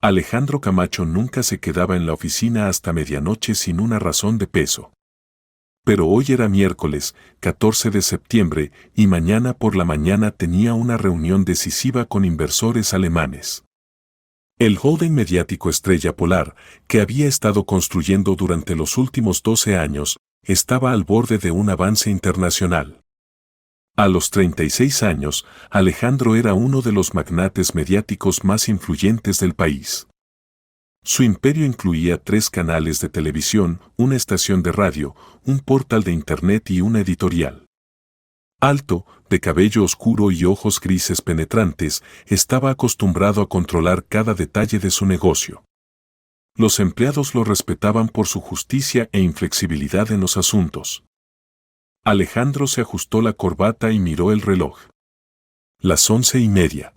Alejandro Camacho nunca se quedaba en la oficina hasta medianoche sin una razón de peso. Pero hoy era miércoles, 14 de septiembre, y mañana por la mañana tenía una reunión decisiva con inversores alemanes. El holding mediático Estrella Polar, que había estado construyendo durante los últimos 12 años, estaba al borde de un avance internacional. A los 36 años, Alejandro era uno de los magnates mediáticos más influyentes del país. Su imperio incluía 3 canales de televisión, una estación de radio, un portal de internet y una editorial. Alto, de cabello oscuro y ojos grises penetrantes, estaba acostumbrado a controlar cada detalle de su negocio. Los empleados lo respetaban por su justicia e inflexibilidad en los asuntos. Alejandro se ajustó la corbata y miró el reloj. Las 11:30.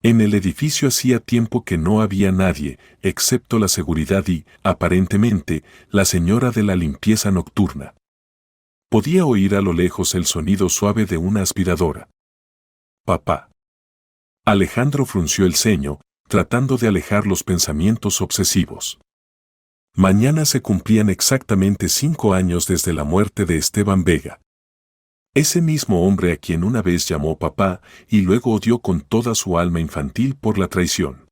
En el edificio hacía tiempo que no había nadie, excepto la seguridad y, aparentemente, la señora de la limpieza nocturna. Podía oír a lo lejos el sonido suave de una aspiradora. Papá. Alejandro frunció el ceño, tratando de alejar los pensamientos obsesivos. Mañana se cumplían exactamente 5 años desde la muerte de Esteban Vega. Ese mismo hombre a quien una vez llamó papá y luego odió con toda su alma infantil por la traición.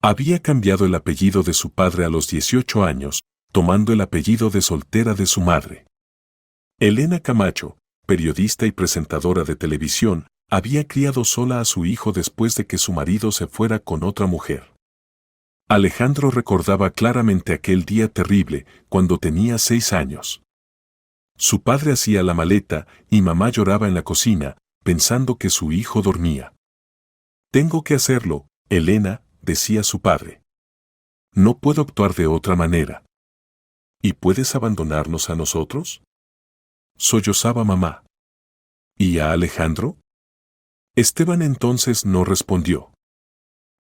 Había cambiado el apellido de su padre a los 18 años, tomando el apellido de soltera de su madre. Elena Camacho, periodista y presentadora de televisión, había criado sola a su hijo después de que su marido se fuera con otra mujer. Alejandro recordaba claramente aquel día terrible, cuando tenía 6 años. Su padre hacía la maleta y mamá lloraba en la cocina, pensando que su hijo dormía. «Tengo que hacerlo, Elena», decía su padre. «No puedo actuar de otra manera». «¿Y puedes abandonarnos a nosotros?», sollozaba mamá. «¿Y a Alejandro?». Esteban entonces no respondió.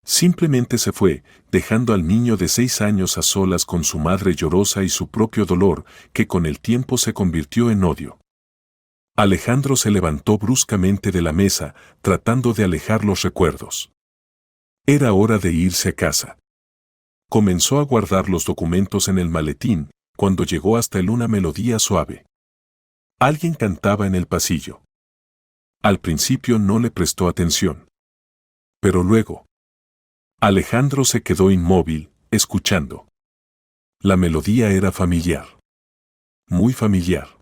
Simplemente se fue, dejando al niño de 6 años a solas con su madre llorosa y su propio dolor, que con el tiempo se convirtió en odio. Alejandro se levantó bruscamente de la mesa, tratando de alejar los recuerdos. Era hora de irse a casa. Comenzó a guardar los documentos en el maletín, cuando llegó hasta él una melodía suave. Alguien cantaba en el pasillo. Al principio no le prestó atención. Pero luego, Alejandro se quedó inmóvil, escuchando. La melodía era familiar. Muy familiar.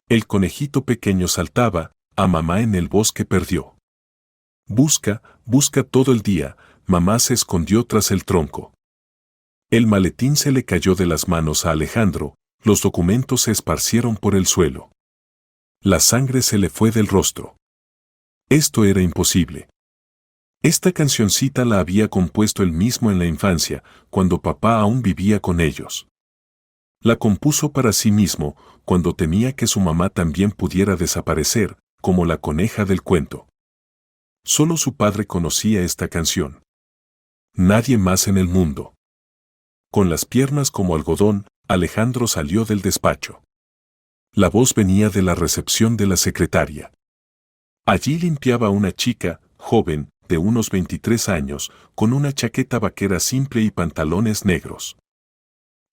El conejito pequeño saltaba, a mamá en el bosque perdió. Busca, busca todo el día, mamá se escondió tras el tronco. El maletín se le cayó de las manos a Alejandro, los documentos se esparcieron por el suelo. La sangre se le fue del rostro. Esto era imposible. Esta cancioncita la había compuesto él mismo en la infancia, cuando papá aún vivía con ellos. La compuso para sí mismo, cuando temía que su mamá también pudiera desaparecer, como la coneja del cuento. Solo su padre conocía esta canción. Nadie más en el mundo. Con las piernas como algodón, Alejandro salió del despacho. La voz venía de la recepción de la secretaria. Allí limpiaba una chica, joven, de unos 23 años, con una chaqueta vaquera simple y pantalones negros.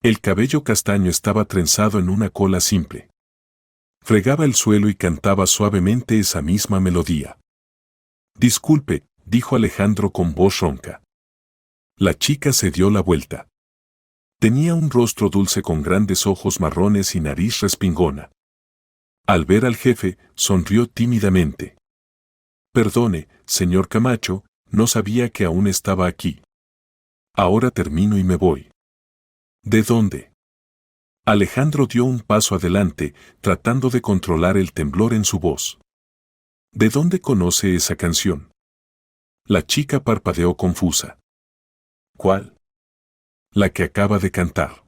El cabello castaño estaba trenzado en una cola simple. Fregaba el suelo y cantaba suavemente esa misma melodía. «Disculpe», dijo Alejandro con voz ronca. La chica se dio la vuelta. Tenía un rostro dulce con grandes ojos marrones y nariz respingona. Al ver al jefe, sonrió tímidamente. «Perdone, señor Camacho, no sabía que aún estaba aquí. Ahora termino y me voy». «¿De dónde?». Alejandro dio un paso adelante, tratando de controlar el temblor en su voz. «¿De dónde conoce esa canción?». La chica parpadeó confusa. «¿Cuál?». «La que acaba de cantar.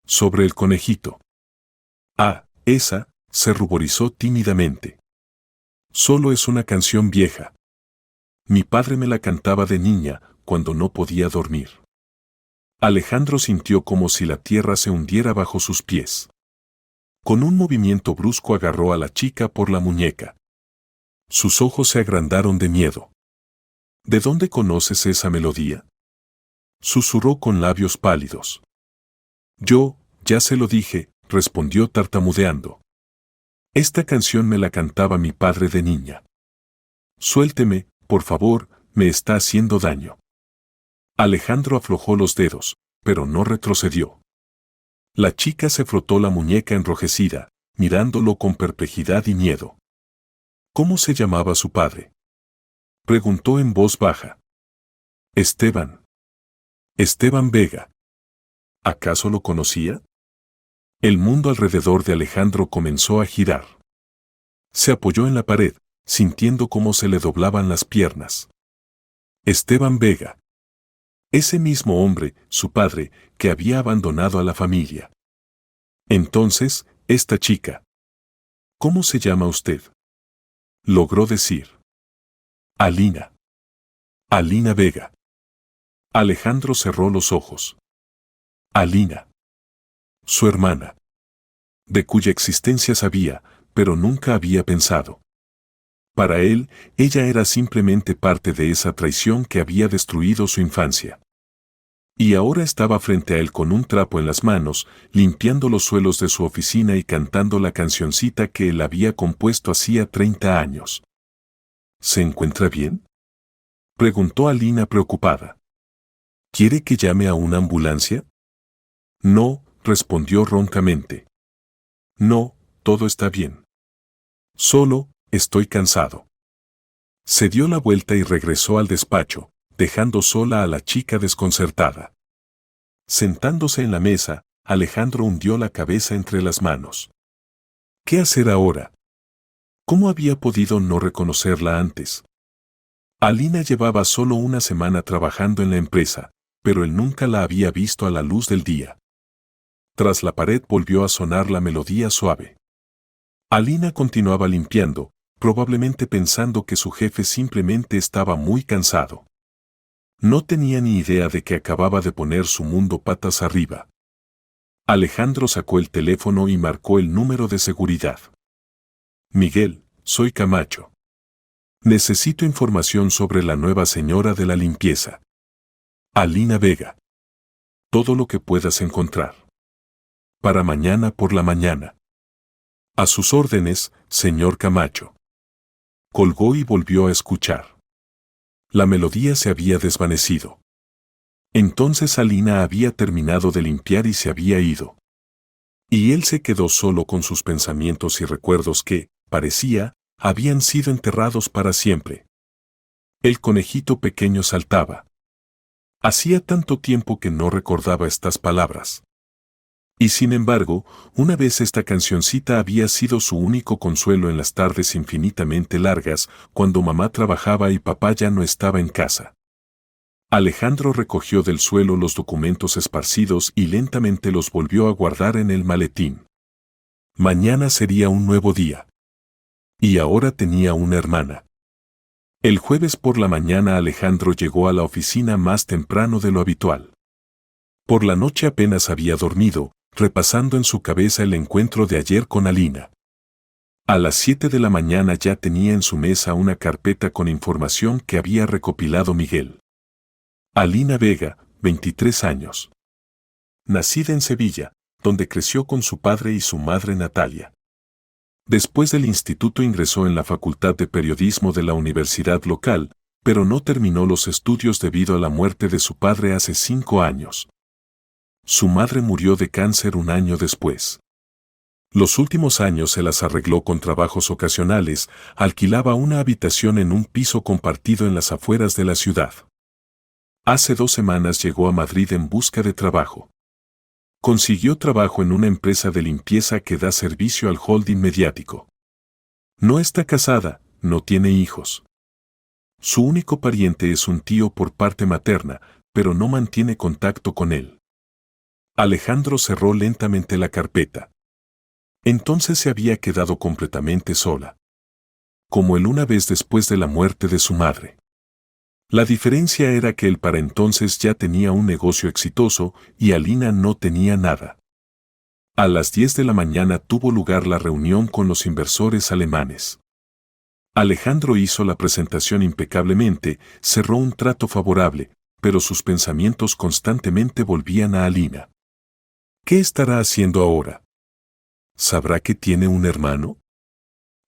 Sobre el conejito». «Ah, esa», se ruborizó tímidamente. «Solo es una canción vieja. Mi padre me la cantaba de niña, cuando no podía dormir». Alejandro sintió como si la tierra se hundiera bajo sus pies. Con un movimiento brusco agarró a la chica por la muñeca. Sus ojos se agrandaron de miedo. «¿De dónde conoces esa melodía?». Susurró con labios pálidos. Yo, ya se lo dije, respondió tartamudeando. Esta canción me la cantaba mi padre de niña. Suélteme, por favor, me está haciendo daño. Alejandro aflojó los dedos, pero no retrocedió. La chica se frotó la muñeca enrojecida, mirándolo con perplejidad y miedo. ¿Cómo se llamaba su padre? Preguntó en voz baja. Esteban. Esteban Vega. ¿Acaso lo conocía? El mundo alrededor de Alejandro comenzó a girar. Se apoyó en la pared, sintiendo cómo se le doblaban las piernas. Esteban Vega. Ese mismo hombre, su padre, que había abandonado a la familia. Entonces, esta chica. ¿Cómo se llama usted? Logró decir. Alina. Alina Vega. Alejandro cerró los ojos. Alina. Su hermana. De cuya existencia sabía, pero nunca había pensado. Para él, ella era simplemente parte de esa traición que había destruido su infancia. Y ahora estaba frente a él con un trapo en las manos, limpiando los suelos de su oficina y cantando la cancioncita que él había compuesto hacía 30 años. ¿Se encuentra bien?, preguntó Alina preocupada. ¿Quiere que llame a una ambulancia? No, respondió roncamente. No, todo está bien. Solo, estoy cansado. Se dio la vuelta y regresó al despacho, dejando sola a la chica desconcertada. Sentándose en la mesa, Alejandro hundió la cabeza entre las manos. ¿Qué hacer ahora? ¿Cómo había podido no reconocerla antes? Alina llevaba solo una semana trabajando en la empresa, pero él nunca la había visto a la luz del día. Tras la pared volvió a sonar la melodía suave. Alina continuaba limpiando, probablemente pensando que su jefe simplemente estaba muy cansado. No tenía ni idea de que acababa de poner su mundo patas arriba. Alejandro sacó el teléfono y marcó el número de seguridad. Miguel, soy Camacho. Necesito información sobre la nueva señora de la limpieza. Alina Vega. Todo lo que puedas encontrar. Para mañana por la mañana. A sus órdenes, señor Camacho. Colgó y volvió a escuchar. La melodía se había desvanecido. Entonces Alina había terminado de limpiar y se había ido. Y él se quedó solo con sus pensamientos y recuerdos que, parecía, habían sido enterrados para siempre. El conejito pequeño saltaba. Hacía tanto tiempo que no recordaba estas palabras. Y sin embargo, una vez esta cancioncita había sido su único consuelo en las tardes infinitamente largas, cuando mamá trabajaba y papá ya no estaba en casa. Alejandro recogió del suelo los documentos esparcidos y lentamente los volvió a guardar en el maletín. Mañana sería un nuevo día. Y ahora tenía una hermana. El jueves por la mañana Alejandro llegó a la oficina más temprano de lo habitual. Por la noche apenas había dormido, repasando en su cabeza el encuentro de ayer con Alina. A las 7 de la mañana ya tenía en su mesa una carpeta con información que había recopilado Miguel. Alina Vega, 23 años. Nacida en Sevilla, donde creció con su padre y su madre Natalia. Después del instituto ingresó en la Facultad de Periodismo de la universidad local, pero no terminó los estudios debido a la muerte de su padre hace 5 años. Su madre murió de cáncer un año después. Los últimos años se las arregló con trabajos ocasionales, alquilaba una habitación en un piso compartido en las afueras de la ciudad. Hace 2 semanas llegó a Madrid en busca de trabajo. Consiguió trabajo en una empresa de limpieza que da servicio al holding mediático. No está casada, no tiene hijos. Su único pariente es un tío por parte materna, pero no mantiene contacto con él. Alejandro cerró lentamente la carpeta. Entonces se había quedado completamente sola. Como él una vez después de la muerte de su madre. La diferencia era que él para entonces ya tenía un negocio exitoso y Alina no tenía nada. A las 10 de la mañana tuvo lugar la reunión con los inversores alemanes. Alejandro hizo la presentación impecablemente, cerró un trato favorable, pero sus pensamientos constantemente volvían a Alina. ¿Qué estará haciendo ahora? ¿Sabrá que tiene un hermano?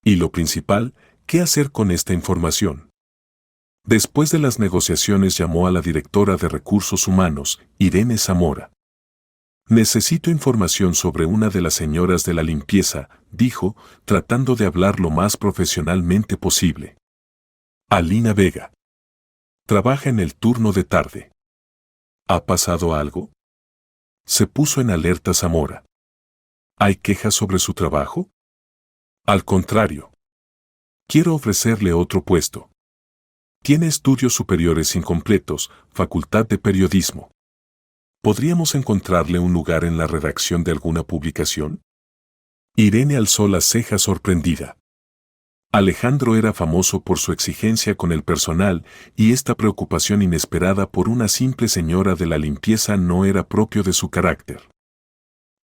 Y lo principal, ¿qué hacer con esta información? Después de las negociaciones llamó a la directora de Recursos Humanos, Irene Zamora. Necesito información sobre una de las señoras de la limpieza, dijo, tratando de hablar lo más profesionalmente posible. Alina Vega. Trabaja en el turno de tarde. ¿Ha pasado algo? Se puso en alerta Zamora. ¿Hay quejas sobre su trabajo? Al contrario. Quiero ofrecerle otro puesto. Tiene estudios superiores incompletos, facultad de periodismo. ¿Podríamos encontrarle un lugar en la redacción de alguna publicación? Irene alzó las cejas sorprendida. Alejandro era famoso por su exigencia con el personal y esta preocupación inesperada por una simple señora de la limpieza no era propio de su carácter.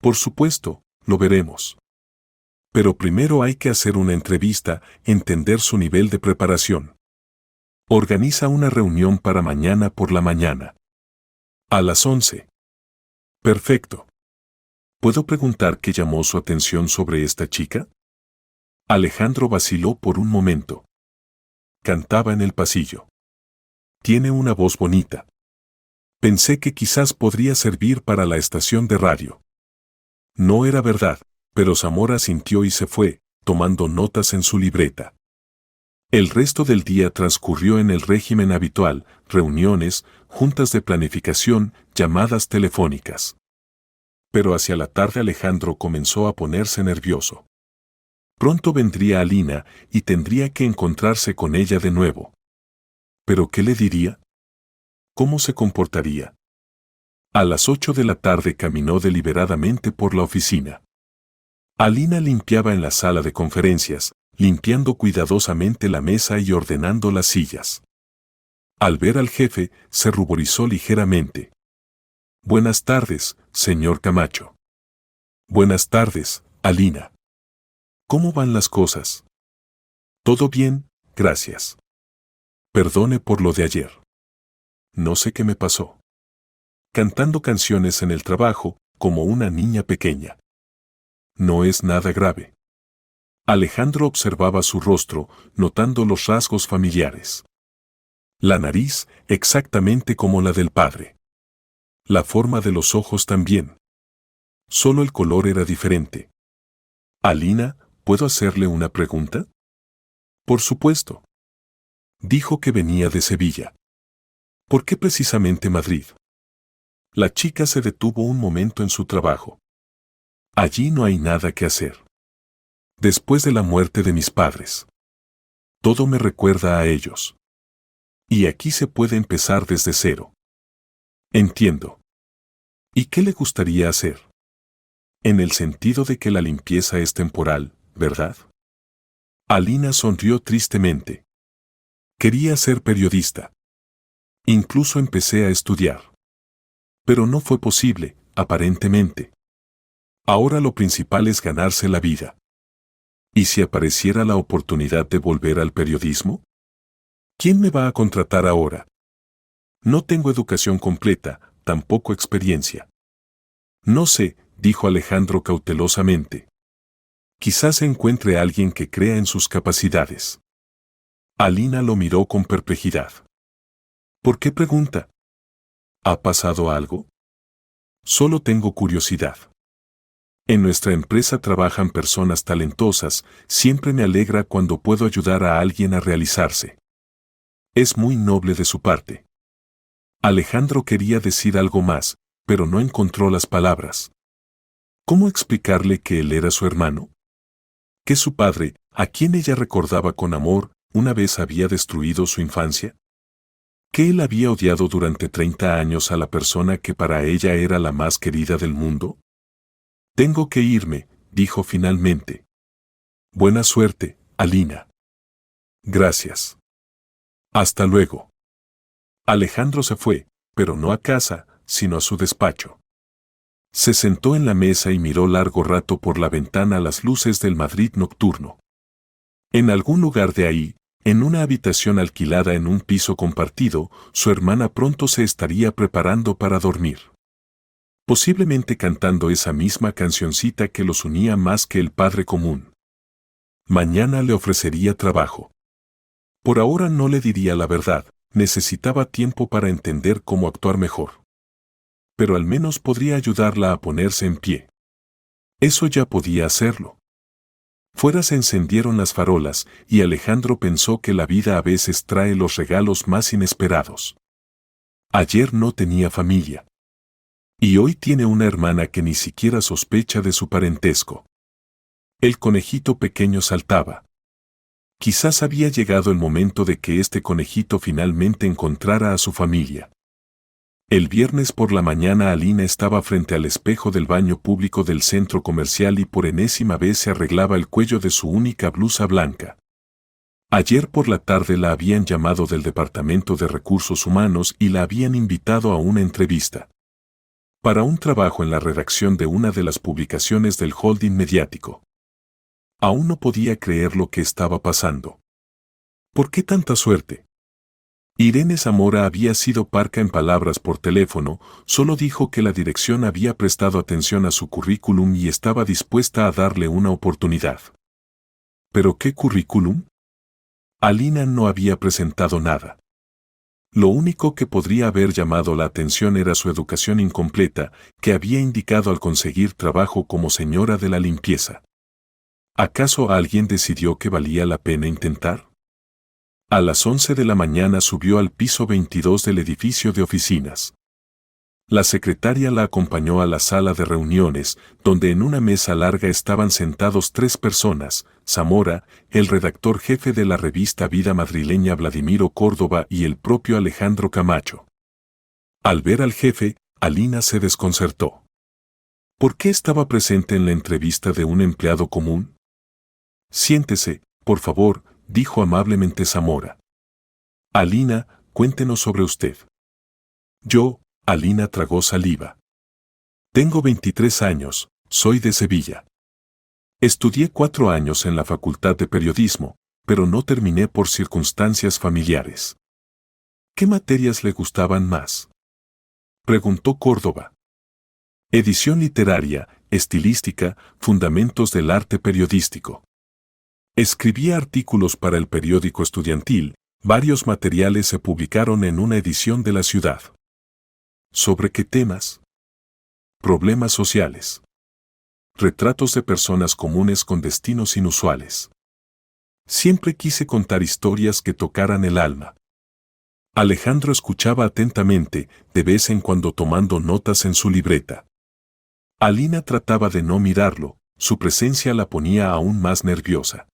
Por supuesto, lo veremos. Pero primero hay que hacer una entrevista, entender su nivel de preparación. Organiza una reunión para mañana por la mañana. A las 11. Perfecto. ¿Puedo preguntar qué llamó su atención sobre esta chica? Alejandro vaciló por un momento. Cantaba en el pasillo. Tiene una voz bonita. Pensé que quizás podría servir para la estación de radio. No era verdad, pero Zamora sintió y se fue, tomando notas en su libreta. El resto del día transcurrió en el régimen habitual, reuniones, juntas de planificación, llamadas telefónicas. Pero hacia la tarde Alejandro comenzó a ponerse nervioso. Pronto vendría Alina y tendría que encontrarse con ella de nuevo. ¿Pero qué le diría? ¿Cómo se comportaría? A las 8 de la tarde caminó deliberadamente por la oficina. Alina limpiaba en la sala de conferencias, limpiando cuidadosamente la mesa y ordenando las sillas. Al ver al jefe, se ruborizó ligeramente. Buenas tardes, señor Camacho. Buenas tardes, Alina. ¿Cómo van las cosas? Todo bien, gracias. Perdone por lo de ayer. No sé qué me pasó. Cantando canciones en el trabajo, como una niña pequeña. No es nada grave. Alejandro observaba su rostro, notando los rasgos familiares. La nariz, exactamente como la del padre. La forma de los ojos también. Solo el color era diferente. Alina, ¿puedo hacerle una pregunta? Por supuesto. Dijo que venía de Sevilla. ¿Por qué precisamente Madrid? La chica se detuvo un momento en su trabajo. Allí no hay nada que hacer. Después de la muerte de mis padres. Todo me recuerda a ellos. Y aquí se puede empezar desde cero. Entiendo. ¿Y qué le gustaría hacer? En el sentido de que la limpieza es temporal, ¿verdad? Alina sonrió tristemente. Quería ser periodista. Incluso empecé a estudiar. Pero no fue posible, aparentemente. Ahora lo principal es ganarse la vida. ¿Y si apareciera la oportunidad de volver al periodismo? ¿Quién me va a contratar ahora? No tengo educación completa, tampoco experiencia. No sé, dijo Alejandro cautelosamente. Quizás encuentre a alguien que crea en sus capacidades. Alina lo miró con perplejidad. ¿Por qué pregunta? ¿Ha pasado algo? Solo tengo curiosidad. En nuestra empresa trabajan personas talentosas, siempre me alegra cuando puedo ayudar a alguien a realizarse. Es muy noble de su parte. Alejandro quería decir algo más, pero no encontró las palabras. ¿Cómo explicarle que él era su hermano? Que su padre, a quien ella recordaba con amor, una vez había destruido su infancia? ¿Que él había odiado durante 30 años a la persona que para ella era la más querida del mundo? Tengo que irme, dijo finalmente. Buena suerte, Alina. Gracias. Hasta luego. Alejandro se fue, pero no a casa, sino a su despacho. Se sentó en la mesa y miró largo rato por la ventana las luces del Madrid nocturno. En algún lugar de ahí, En una habitación alquilada en un piso compartido, su hermana pronto se estaría preparando para dormir. Posiblemente cantando esa misma cancioncita que los unía más que el padre común. Mañana le ofrecería trabajo. Por ahora no le diría la verdad, necesitaba tiempo para entender cómo actuar mejor. Pero al menos podría ayudarla a ponerse en pie. Eso ya podía hacerlo. Fuera se encendieron las farolas y Alejandro pensó que la vida a veces trae los regalos más inesperados. Ayer no tenía familia. Y hoy tiene una hermana que ni siquiera sospecha de su parentesco. El conejito pequeño saltaba. Quizás había llegado el momento de que este conejito finalmente encontrara a su familia. El viernes por la mañana Alina estaba frente al espejo del baño público del centro comercial y por enésima vez se arreglaba el cuello de su única blusa blanca. Ayer por la tarde la habían llamado del Departamento de Recursos Humanos y la habían invitado a una entrevista. Para un trabajo en la redacción de una de las publicaciones del holding mediático. Aún no podía creer lo que estaba pasando. ¿Por qué tanta suerte? Irene Zamora había sido parca en palabras por teléfono, solo dijo que la dirección había prestado atención a su currículum y estaba dispuesta a darle una oportunidad. ¿Pero qué currículum? Alina no había presentado nada. Lo único que podría haber llamado la atención era su educación incompleta, que había indicado al conseguir trabajo como señora de la limpieza. ¿Acaso alguien decidió que valía la pena intentar? A las 11 de la mañana subió al piso 22 del edificio de oficinas. La secretaria la acompañó a la sala de reuniones, donde en una mesa larga estaban sentados 3 personas, Zamora, el redactor jefe de la revista Vida Madrileña Vladimiro Córdoba y el propio Alejandro Camacho. Al ver al jefe, Alina se desconcertó. ¿Por qué estaba presente en la entrevista de un empleado común? Siéntese, por favor, dijo amablemente Zamora. Alina, cuéntenos sobre usted. Alina tragó saliva. Tengo 23 años, soy de Sevilla. Estudié 4 años en la Facultad de Periodismo, pero no terminé por circunstancias familiares. ¿Qué materias le gustaban más? Preguntó Córdoba. Edición literaria, estilística, fundamentos del arte periodístico. Escribía artículos para el periódico estudiantil, varios materiales se publicaron en una edición de La Ciudad. ¿Sobre qué temas? Problemas sociales. Retratos de personas comunes con destinos inusuales. Siempre quise contar historias que tocaran el alma. Alejandro escuchaba atentamente, de vez en cuando tomando notas en su libreta. Alina trataba de no mirarlo, su presencia la ponía aún más nerviosa.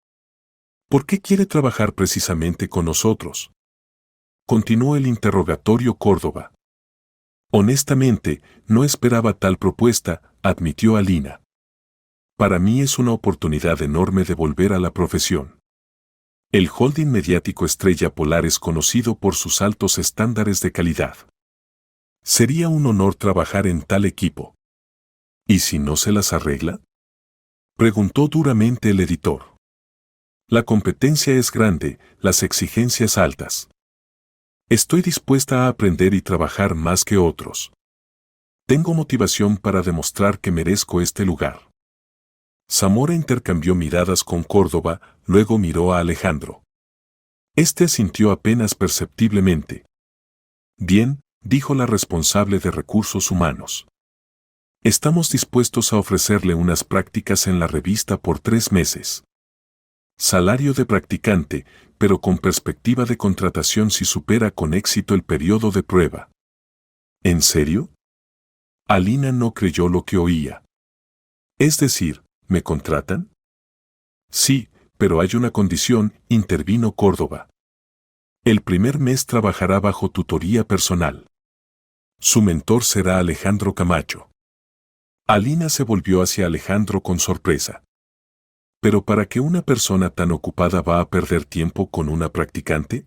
¿Por qué quiere trabajar precisamente con nosotros? Continuó el interrogatorio Córdoba. Honestamente, no esperaba tal propuesta, admitió Alina. Para mí es una oportunidad enorme de volver a la profesión. El holding mediático Estrella Polar es conocido por sus altos estándares de calidad. Sería un honor trabajar en tal equipo. ¿Y si no se las arregla? Preguntó duramente el editor. La competencia es grande, las exigencias altas. Estoy dispuesta a aprender y trabajar más que otros. Tengo motivación para demostrar que merezco este lugar. Zamora intercambió miradas con Córdoba, luego miró a Alejandro. Este asintió apenas perceptiblemente. Bien, dijo la responsable de recursos humanos. Estamos dispuestos a ofrecerle unas prácticas en la revista por 3 meses. Salario de practicante, pero con perspectiva de contratación si supera con éxito el periodo de prueba. ¿En serio? Alina no creyó lo que oía. Es decir, ¿me contratan? Sí, pero hay una condición, intervino Córdoba. El primer mes trabajará bajo tutoría personal. Su mentor será Alejandro Camacho. Alina se volvió hacia Alejandro con sorpresa. ¿Pero para qué una persona tan ocupada va a perder tiempo con una practicante?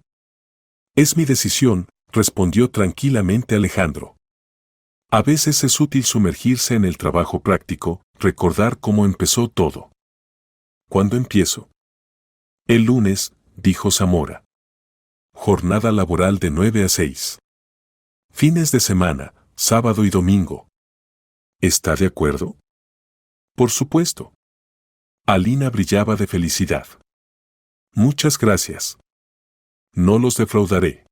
Es mi decisión, respondió tranquilamente Alejandro. A veces es útil sumergirse en el trabajo práctico, recordar cómo empezó todo. ¿Cuándo empiezo? El lunes, dijo Zamora. Jornada laboral de 9 a 6. Fines de semana, sábado y domingo. ¿Está de acuerdo? Por supuesto. Alina brillaba de felicidad. Muchas gracias. No los defraudaré.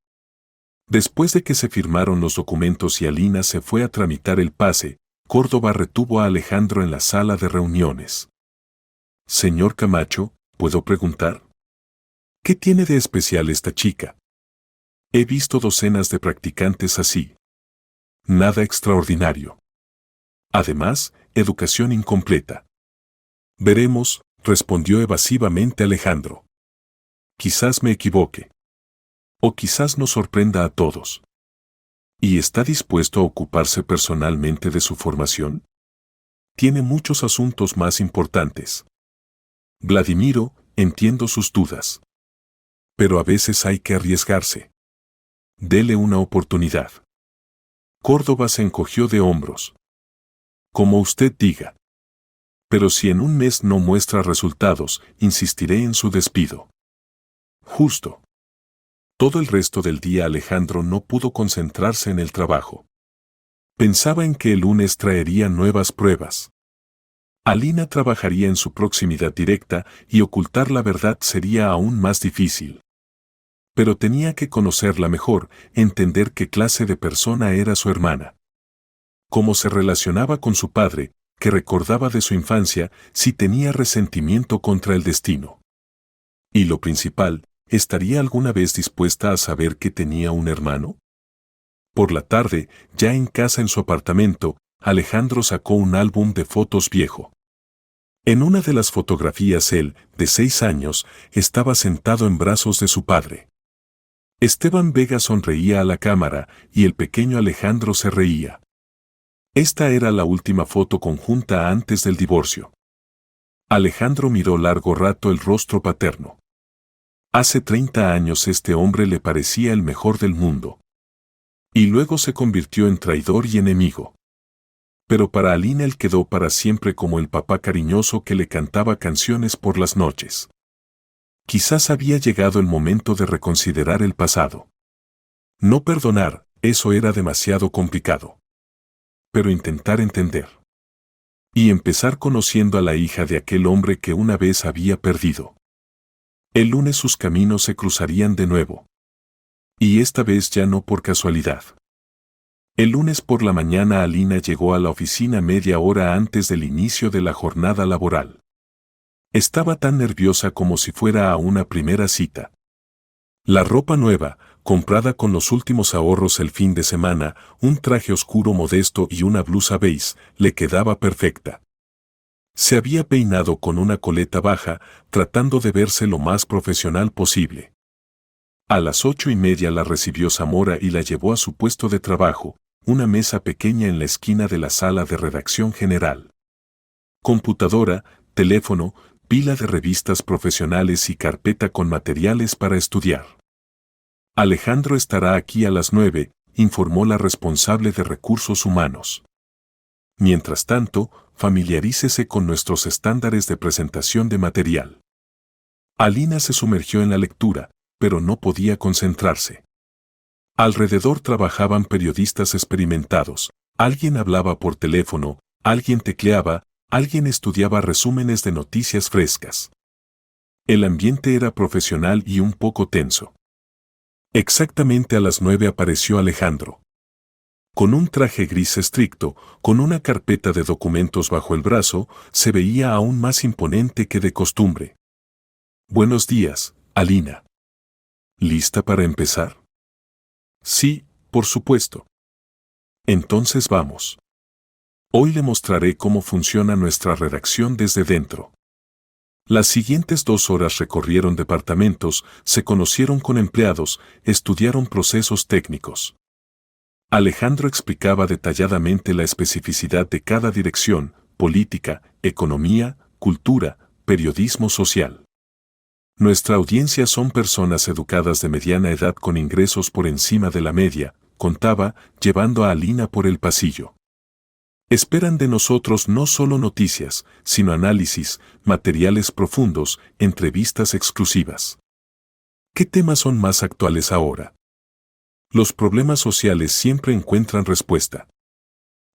Después de que se firmaron los documentos y Alina se fue a tramitar el pase, Córdoba retuvo a Alejandro en la sala de reuniones. Señor Camacho, ¿puedo preguntar? ¿Qué tiene de especial esta chica? He visto docenas de practicantes así. Nada extraordinario. Además, educación incompleta. Veremos, respondió evasivamente Alejandro. Quizás me equivoque. O quizás nos sorprenda a todos. ¿Y está dispuesto a ocuparse personalmente de su formación? Tiene muchos asuntos más importantes. Vladimiro, entiendo sus dudas. Pero a veces hay que arriesgarse. Dele una oportunidad. Córdoba se encogió de hombros. Como usted diga. Pero si en un mes no muestra resultados, insistiré en su despido. Justo. Todo el resto del día Alejandro no pudo concentrarse en el trabajo. Pensaba en que el lunes traería nuevas pruebas. Alina trabajaría en su proximidad directa y ocultar la verdad sería aún más difícil. Pero tenía que conocerla mejor, entender qué clase de persona era su hermana. Cómo se relacionaba con su padre, qué recordaba de su infancia, si tenía resentimiento contra el destino. Y lo principal, ¿estaría alguna vez dispuesta a saber que tenía un hermano? Por la tarde, ya en casa en su apartamento, Alejandro sacó un álbum de fotos viejo. En una de las fotografías él, de 6 años, estaba sentado en brazos de su padre. Esteban Vega sonreía a la cámara y el pequeño Alejandro se reía. Esta era la última foto conjunta antes del divorcio. Alejandro miró largo rato el rostro paterno. Hace 30 años este hombre le parecía el mejor del mundo. Y luego se convirtió en traidor y enemigo. Pero para Alina él quedó para siempre como el papá cariñoso que le cantaba canciones por las noches. Quizás había llegado el momento de reconsiderar el pasado. No perdonar, eso era demasiado complicado. Pero intentar entender. Y empezar conociendo a la hija de aquel hombre que una vez había perdido. El lunes sus caminos se cruzarían de nuevo. Y esta vez ya no por casualidad. El lunes por la mañana Alina llegó a la oficina media hora antes del inicio de la jornada laboral. Estaba tan nerviosa como si fuera a una primera cita. La ropa nueva, comprada con los últimos ahorros el fin de semana, un traje oscuro modesto y una blusa beige, le quedaba perfecta. Se había peinado con una coleta baja, tratando de verse lo más profesional posible. A las 8:30 la recibió Zamora y la llevó a su puesto de trabajo, una mesa pequeña en la esquina de la sala de redacción general. Computadora, teléfono, pila de revistas profesionales y carpeta con materiales para estudiar. Alejandro estará aquí a las 9, informó la responsable de recursos humanos. Mientras tanto, familiarícese con nuestros estándares de presentación de material. Alina se sumergió en la lectura, pero no podía concentrarse. Alrededor trabajaban periodistas experimentados, alguien hablaba por teléfono, alguien tecleaba, alguien estudiaba resúmenes de noticias frescas. El ambiente era profesional y un poco tenso. Exactamente a las 9 apareció Alejandro. Con un traje gris estricto, con una carpeta de documentos bajo el brazo, se veía aún más imponente que de costumbre. Buenos días, Alina. ¿Lista para empezar? Sí, por supuesto. Entonces vamos. Hoy le mostraré cómo funciona nuestra redacción desde dentro. Las siguientes 2 horas recorrieron departamentos, se conocieron con empleados, estudiaron procesos técnicos. Alejandro explicaba detalladamente la especificidad de cada dirección, política, economía, cultura, periodismo social. Nuestra audiencia son personas educadas de mediana edad con ingresos por encima de la media, contaba, llevando a Alina por el pasillo. Esperan de nosotros no solo noticias, sino análisis, materiales profundos, entrevistas exclusivas. ¿Qué temas son más actuales ahora? Los problemas sociales siempre encuentran respuesta.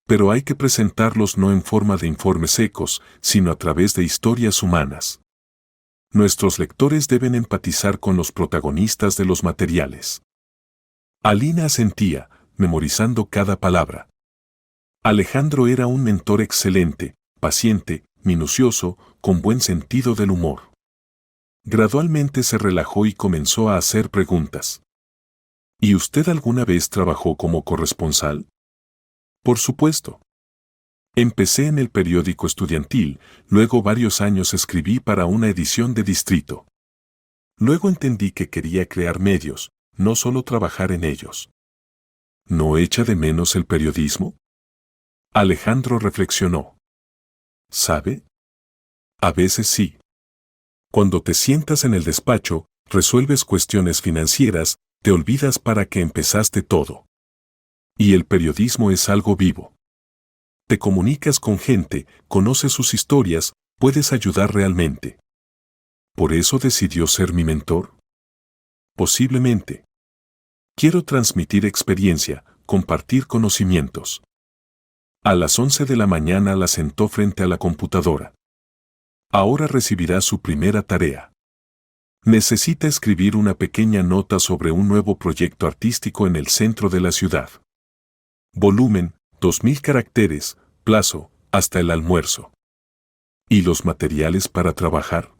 Pero hay que presentarlos no en forma de informes secos, sino a través de historias humanas. Nuestros lectores deben empatizar con los protagonistas de los materiales. Alina asentía, memorizando cada palabra. Alejandro era un mentor excelente, paciente, minucioso, con buen sentido del humor. Gradualmente se relajó y comenzó a hacer preguntas. ¿Y usted alguna vez trabajó como corresponsal? Por supuesto. Empecé en el periódico estudiantil, luego varios años escribí para una edición de distrito. Luego entendí que quería crear medios, no solo trabajar en ellos. ¿No echa de menos el periodismo? Alejandro reflexionó. ¿Sabe? A veces sí. Cuando te sientas en el despacho, resuelves cuestiones financieras, te olvidas para qué empezaste todo. Y el periodismo es algo vivo. Te comunicas con gente, conoces sus historias, puedes ayudar realmente. ¿Por eso decidió ser mi mentor? Posiblemente. Quiero transmitir experiencia, compartir conocimientos. A las 11 de la mañana la sentó frente a la computadora. Ahora recibirá su primera tarea. Necesita escribir una pequeña nota sobre un nuevo proyecto artístico en el centro de la ciudad. Volumen, 2000 caracteres, plazo, hasta el almuerzo. ¿Y los materiales para trabajar?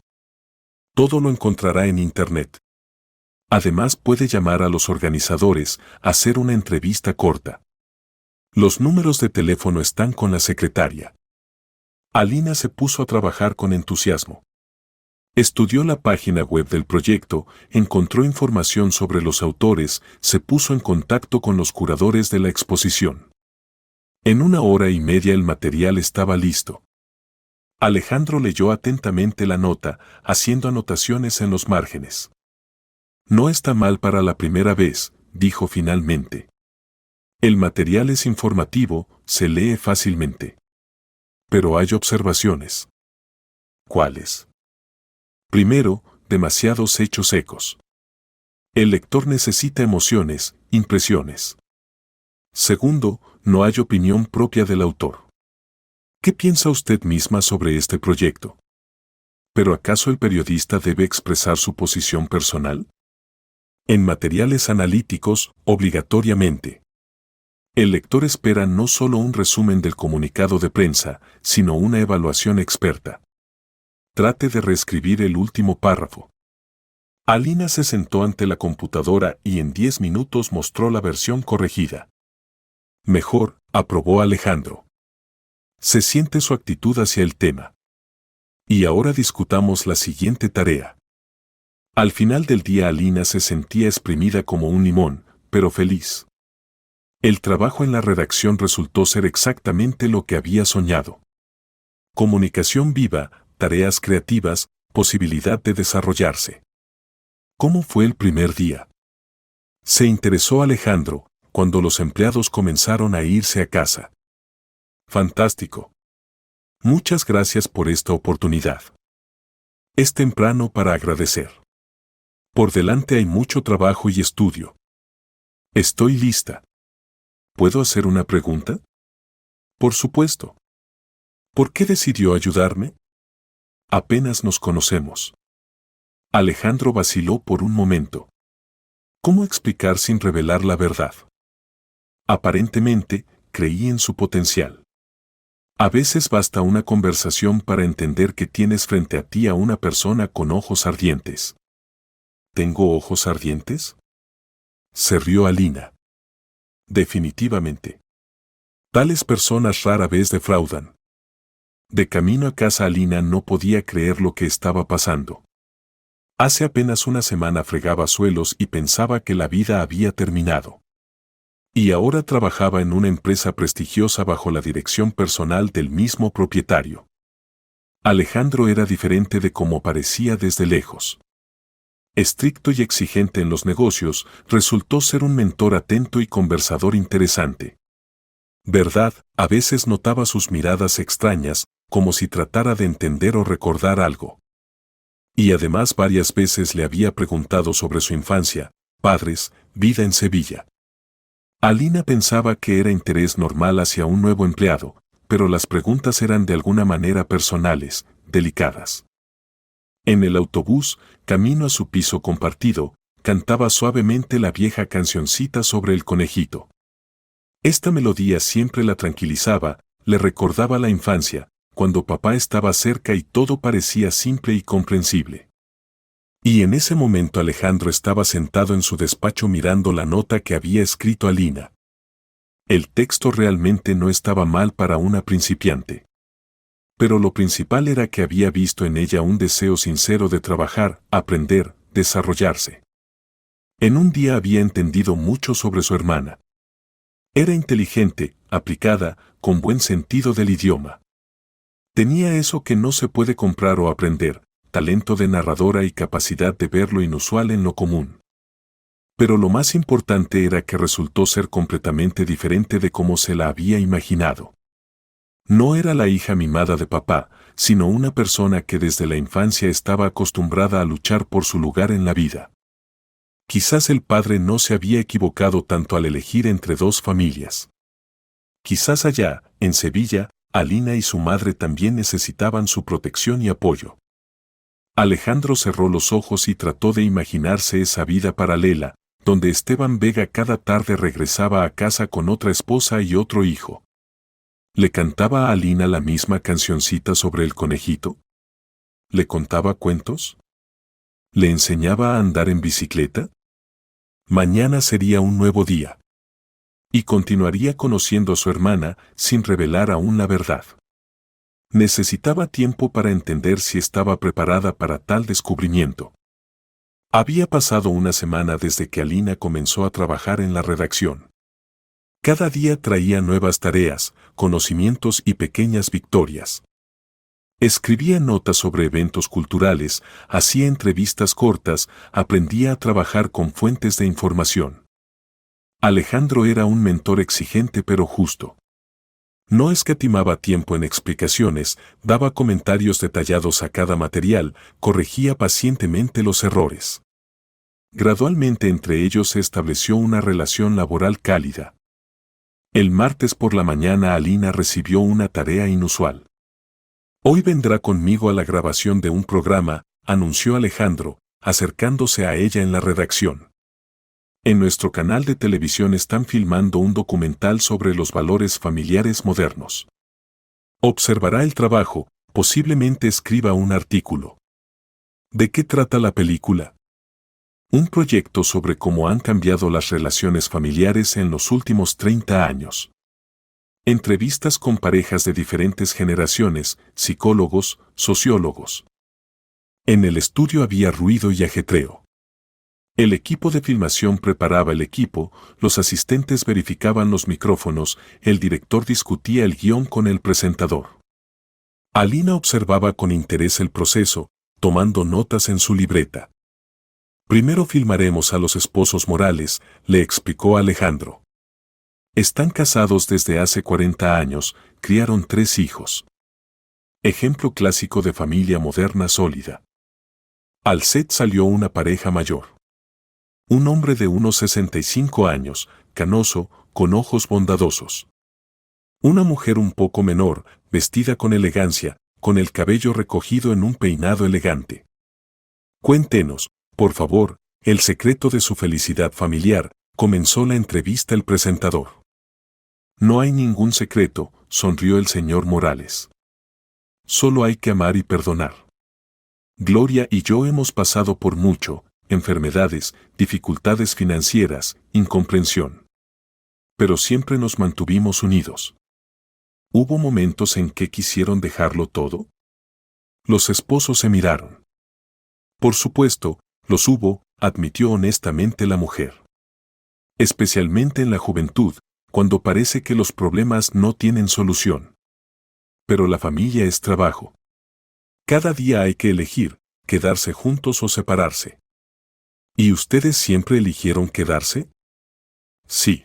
Todo lo encontrará en Internet. Además puede llamar a los organizadores, hacer una entrevista corta. Los números de teléfono están con la secretaria. Alina se puso a trabajar con entusiasmo. Estudió la página web del proyecto, encontró información sobre los autores, se puso en contacto con los curadores de la exposición. En 1 hora y media el material estaba listo. Alejandro leyó atentamente la nota, haciendo anotaciones en los márgenes. No está mal para la primera vez, dijo finalmente. El material es informativo, se lee fácilmente. Pero hay observaciones. ¿Cuáles? Primero, demasiados hechos secos. El lector necesita emociones, impresiones. Segundo, no hay opinión propia del autor. ¿Qué piensa usted misma sobre este proyecto? ¿Pero acaso el periodista debe expresar su posición personal? En materiales analíticos, obligatoriamente. El lector espera no solo un resumen del comunicado de prensa, sino una evaluación experta. Trate de reescribir el último párrafo. Alina se sentó ante la computadora y en 10 minutos mostró la versión corregida. Mejor, aprobó Alejandro. Se siente su actitud hacia el tema. Y ahora discutamos la siguiente tarea. Al final del día Alina se sentía exprimida como un limón, pero feliz. El trabajo en la redacción resultó ser exactamente lo que había soñado. Comunicación viva, tareas creativas, posibilidad de desarrollarse. ¿Cómo fue el primer día? Se interesó Alejandro, cuando los empleados comenzaron a irse a casa. Fantástico. Muchas gracias por esta oportunidad. Es temprano para agradecer. Por delante hay mucho trabajo y estudio. Estoy lista. ¿Puedo hacer una pregunta? Por supuesto. ¿Por qué decidió ayudarme? Apenas nos conocemos. Alejandro vaciló por un momento. ¿Cómo explicar sin revelar la verdad? Aparentemente, creí en su potencial. A veces basta una conversación para entender que tienes frente a ti a una persona con ojos ardientes. ¿Tengo ojos ardientes? Se rió Alina. Definitivamente. Tales personas rara vez defraudan. De camino a casa Alina no podía creer lo que estaba pasando. Hace apenas una semana fregaba suelos y pensaba que la vida había terminado. Y ahora trabajaba en una empresa prestigiosa bajo la dirección personal del mismo propietario. Alejandro era diferente de como parecía desde lejos. Estricto y exigente en los negocios, resultó ser un mentor atento y conversador interesante. ¿Verdad? A veces notaba sus miradas extrañas, como si tratara de entender o recordar algo. Y además varias veces le había preguntado sobre su infancia, padres, vida en Sevilla. Alina pensaba que era interés normal hacia un nuevo empleado, pero las preguntas eran de alguna manera personales, delicadas. En el autobús, camino a su piso compartido, cantaba suavemente la vieja cancioncita sobre el conejito. Esta melodía siempre la tranquilizaba, le recordaba la infancia, cuando papá estaba cerca y todo parecía simple y comprensible. Y en ese momento Alejandro estaba sentado en su despacho mirando la nota que había escrito Alina. El texto realmente no estaba mal para una principiante. Pero lo principal era que había visto en ella un deseo sincero de trabajar, aprender, desarrollarse. En un día había entendido mucho sobre su hermana. Era inteligente, aplicada, con buen sentido del idioma. Tenía eso que no se puede comprar o aprender, talento de narradora y capacidad de ver lo inusual en lo común. Pero lo más importante era que resultó ser completamente diferente de cómo se la había imaginado. No era la hija mimada de papá, sino una persona que desde la infancia estaba acostumbrada a luchar por su lugar en la vida. Quizás el padre no se había equivocado tanto al elegir entre dos familias. Quizás allá, en Sevilla, Alina y su madre también necesitaban su protección y apoyo. Alejandro cerró los ojos y trató de imaginarse esa vida paralela, donde Esteban Vega cada tarde regresaba a casa con otra esposa y otro hijo. ¿Le cantaba a Alina la misma cancioncita sobre el conejito? ¿Le contaba cuentos? ¿Le enseñaba a andar en bicicleta? Mañana sería un nuevo día. Y continuaría conociendo a su hermana sin revelar aún la verdad. Necesitaba tiempo para entender si estaba preparada para tal descubrimiento. Había pasado una semana desde que Alina comenzó a trabajar en la redacción. Cada día traía nuevas tareas, conocimientos y pequeñas victorias. Escribía notas sobre eventos culturales, hacía entrevistas cortas, aprendía a trabajar con fuentes de información. Alejandro era un mentor exigente pero justo. No escatimaba tiempo en explicaciones, daba comentarios detallados a cada material, corregía pacientemente los errores. Gradualmente entre ellos se estableció una relación laboral cálida. El martes por la mañana Alina recibió una tarea inusual. Hoy vendrá conmigo a la grabación de un programa, anunció Alejandro, acercándose a ella en la redacción. En nuestro canal de televisión están filmando un documental sobre los valores familiares modernos. Observará el trabajo, posiblemente escriba un artículo. ¿De qué trata la película? Un proyecto sobre cómo han cambiado las relaciones familiares en los últimos 30 años. Entrevistas con parejas de diferentes generaciones, psicólogos, sociólogos. En el estudio había ruido y ajetreo. El equipo de filmación preparaba el equipo, los asistentes verificaban los micrófonos, el director discutía el guión con el presentador. Alina observaba con interés el proceso, tomando notas en su libreta. Primero filmaremos a los esposos Morales, le explicó Alejandro. Están casados desde hace 40 años, criaron 3 hijos. Ejemplo clásico de familia moderna sólida. Al set salió una pareja mayor. Un hombre de unos 65 años, canoso, con ojos bondadosos. Una mujer un poco menor, vestida con elegancia, con el cabello recogido en un peinado elegante. Cuéntenos, por favor, el secreto de su felicidad familiar, comenzó la entrevista el presentador. No hay ningún secreto, sonrió el señor Morales. Solo hay que amar y perdonar. Gloria y yo hemos pasado por mucho, enfermedades, dificultades financieras, incomprensión. Pero siempre nos mantuvimos unidos. ¿Hubo momentos en que quisieron dejarlo todo? Los esposos se miraron. Por supuesto, los hubo, admitió honestamente la mujer. Especialmente en la juventud, cuando parece que los problemas no tienen solución. Pero la familia es trabajo. Cada día hay que elegir, quedarse juntos o separarse. ¿Y ustedes siempre eligieron quedarse? Sí.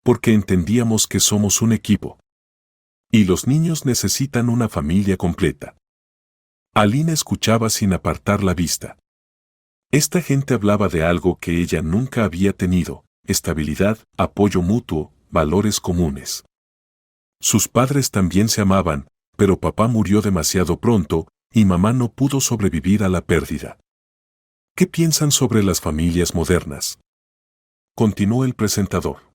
Porque entendíamos que somos un equipo. Y los niños necesitan una familia completa. Alina escuchaba sin apartar la vista. Esta gente hablaba de algo que ella nunca había tenido: estabilidad, apoyo mutuo, valores comunes. Sus padres también se amaban, pero papá murió demasiado pronto y mamá no pudo sobrevivir a la pérdida. ¿Qué piensan sobre las familias modernas?, continuó el presentador.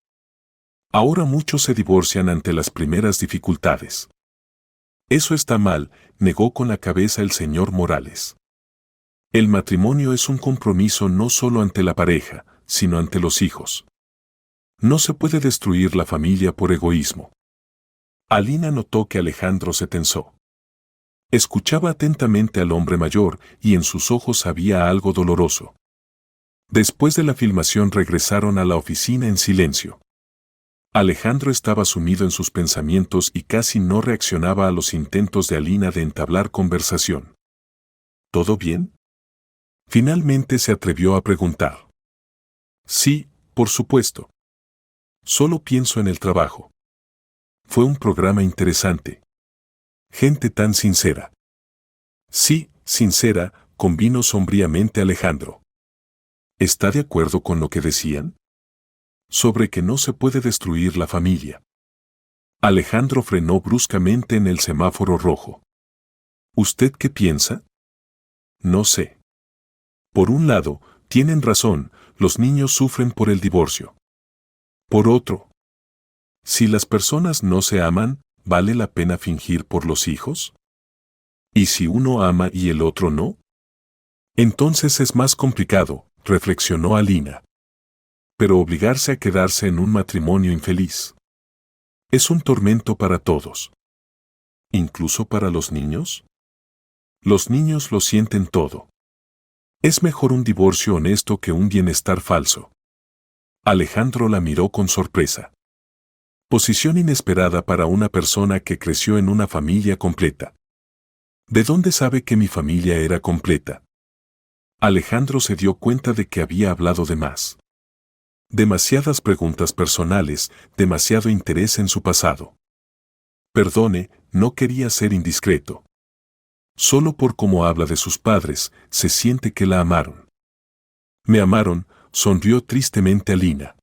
Ahora muchos se divorcian ante las primeras dificultades. Eso está mal, negó con la cabeza el señor Morales. El matrimonio es un compromiso no solo ante la pareja, sino ante los hijos. No se puede destruir la familia por egoísmo. Alina notó que Alejandro se tensó. Escuchaba atentamente al hombre mayor y en sus ojos había algo doloroso. Después de la filmación regresaron a la oficina en silencio. Alejandro estaba sumido en sus pensamientos y casi no reaccionaba a los intentos de Alina de entablar conversación. ¿Todo bien?, finalmente se atrevió a preguntar. Sí, por supuesto. Solo pienso en el trabajo. Fue un programa interesante. Gente tan sincera. Sí, sincera, convino sombríamente Alejandro. ¿Está de acuerdo con lo que decían? Sobre que no se puede destruir la familia. Alejandro frenó bruscamente en el semáforo rojo. ¿Usted qué piensa? No sé. Por un lado, tienen razón, los niños sufren por el divorcio. Por otro, si las personas no se aman, ¿vale la pena fingir por los hijos? ¿Y si uno ama y el otro no? Entonces es más complicado, reflexionó Alina. Pero obligarse a quedarse en un matrimonio infeliz es un tormento para todos. ¿Incluso para los niños? Los niños lo sienten todo. Es mejor un divorcio honesto que un bienestar falso. Alejandro la miró con sorpresa. Posición inesperada para una persona que creció en una familia completa. ¿De dónde sabe que mi familia era completa? Alejandro se dio cuenta de que había hablado de más. Demasiadas preguntas personales, demasiado interés en su pasado. Perdone, no quería ser indiscreto. Solo por cómo habla de sus padres, se siente que la amaron. Me amaron, sonrió tristemente Alina.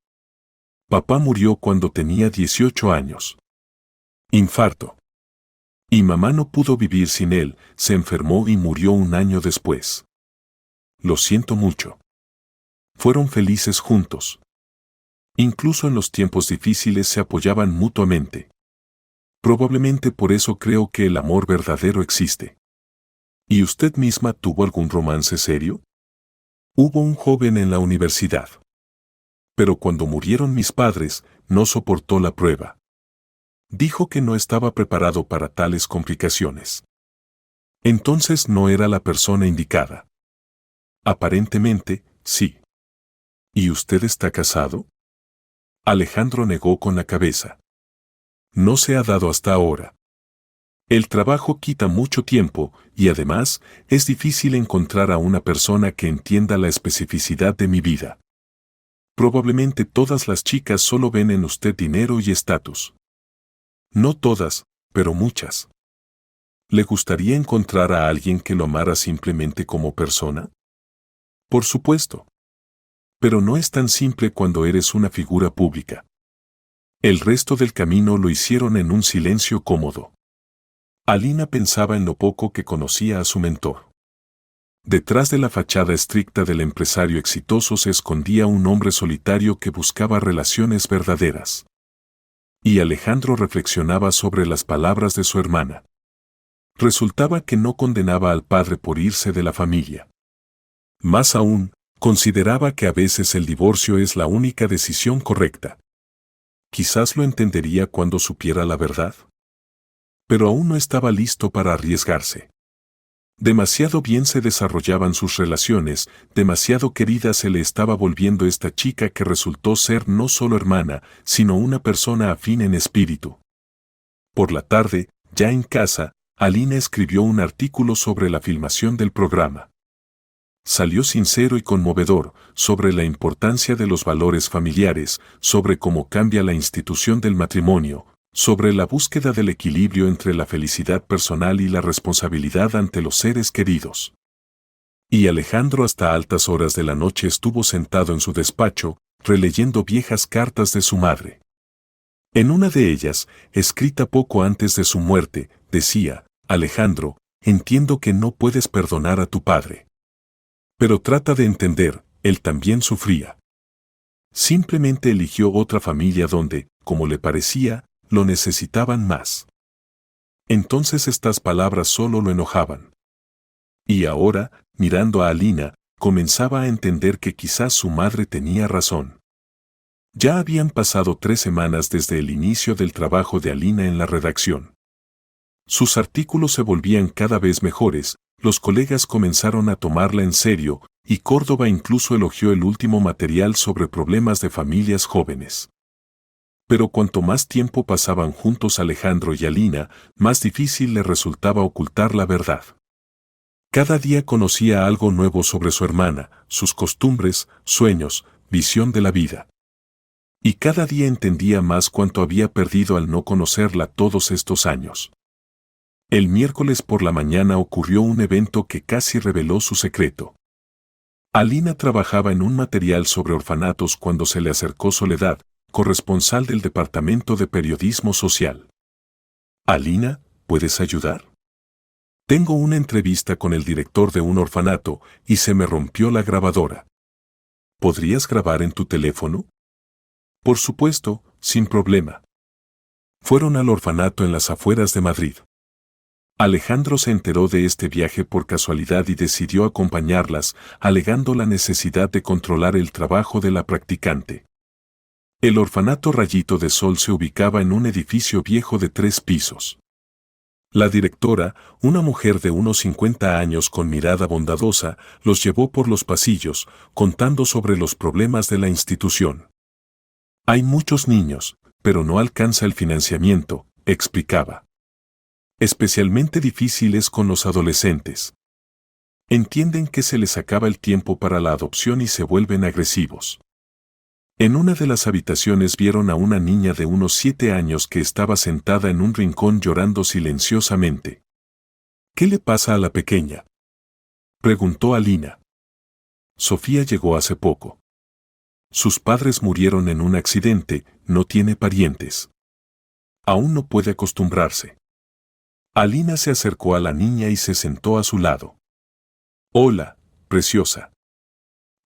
Papá murió cuando tenía 18 años. Infarto. Y mamá no pudo vivir sin él, se enfermó y murió un año después. Lo siento mucho. Fueron felices juntos. Incluso en los tiempos difíciles se apoyaban mutuamente. Probablemente por eso creo que el amor verdadero existe. ¿Y usted misma tuvo algún romance serio? Hubo un joven en la universidad. Pero cuando murieron mis padres, no soportó la prueba. Dijo que no estaba preparado para tales complicaciones. Entonces no era la persona indicada. Aparentemente, sí. ¿Y usted está casado? Alejandro negó con la cabeza. No se ha dado hasta ahora. El trabajo quita mucho tiempo y además es difícil encontrar a una persona que entienda la especificidad de mi vida. Probablemente todas las chicas solo ven en usted dinero y estatus. No todas, pero muchas. ¿Le gustaría encontrar a alguien que lo amara simplemente como persona? Por supuesto. Pero no es tan simple cuando eres una figura pública. El resto del camino lo hicieron en un silencio cómodo. Alina pensaba en lo poco que conocía a su mentor. Detrás de la fachada estricta del empresario exitoso se escondía un hombre solitario que buscaba relaciones verdaderas. Y Alejandro reflexionaba sobre las palabras de su hermana. Resultaba que no condenaba al padre por irse de la familia. Más aún, consideraba que a veces el divorcio es la única decisión correcta. Quizás lo entendería cuando supiera la verdad. Pero aún no estaba listo para arriesgarse. Demasiado bien se desarrollaban sus relaciones, demasiado querida se le estaba volviendo esta chica que resultó ser no solo hermana, sino una persona afín en espíritu. Por la tarde, ya en casa, Alina escribió un artículo sobre la filmación del programa. Salió sincero y conmovedor, sobre la importancia de los valores familiares, sobre cómo cambia la institución del matrimonio, sobre la búsqueda del equilibrio entre la felicidad personal y la responsabilidad ante los seres queridos. Y Alejandro hasta altas horas de la noche estuvo sentado en su despacho, releyendo viejas cartas de su madre. En una de ellas, escrita poco antes de su muerte, decía: Alejandro, entiendo que no puedes perdonar a tu padre. Pero trata de entender, él también sufría. Simplemente eligió otra familia donde, como le parecía, lo necesitaban más. Entonces estas palabras solo lo enojaban. Y ahora, mirando a Alina, comenzaba a entender que quizás su madre tenía razón. Ya habían pasado 3 semanas desde el inicio del trabajo de Alina en la redacción. Sus artículos se volvían cada vez mejores, los colegas comenzaron a tomarla en serio, y Córdoba incluso elogió el último material sobre problemas de familias jóvenes. Pero cuanto más tiempo pasaban juntos Alejandro y Alina, más difícil le resultaba ocultar la verdad. Cada día conocía algo nuevo sobre su hermana, sus costumbres, sueños, visión de la vida. Y cada día entendía más cuánto había perdido al no conocerla todos estos años. El miércoles por la mañana ocurrió un evento que casi reveló su secreto. Alina trabajaba en un material sobre orfanatos cuando se le acercó Soledad, corresponsal del Departamento de Periodismo Social. Alina, ¿puedes ayudar? Tengo una entrevista con el director de un orfanato y se me rompió la grabadora. ¿Podrías grabar en tu teléfono? Por supuesto, sin problema. Fueron al orfanato en las afueras de Madrid. Alejandro se enteró de este viaje por casualidad y decidió acompañarlas, alegando la necesidad de controlar el trabajo de la practicante. El orfanato Rayito de Sol se ubicaba en un edificio viejo de 3 pisos. La directora, una mujer de unos 50 años con mirada bondadosa, los llevó por los pasillos, contando sobre los problemas de la institución. Hay muchos niños, pero no alcanza el financiamiento, explicaba. Especialmente difícil es con los adolescentes. Entienden que se les acaba el tiempo para la adopción y se vuelven agresivos. En una de las habitaciones vieron a una niña de unos 7 años que estaba sentada en un rincón llorando silenciosamente. ¿Qué le pasa a la pequeña?, preguntó Alina. Sofía llegó hace poco. Sus padres murieron en un accidente, no tiene parientes. Aún no puede acostumbrarse. Alina se acercó a la niña y se sentó a su lado. Hola, preciosa.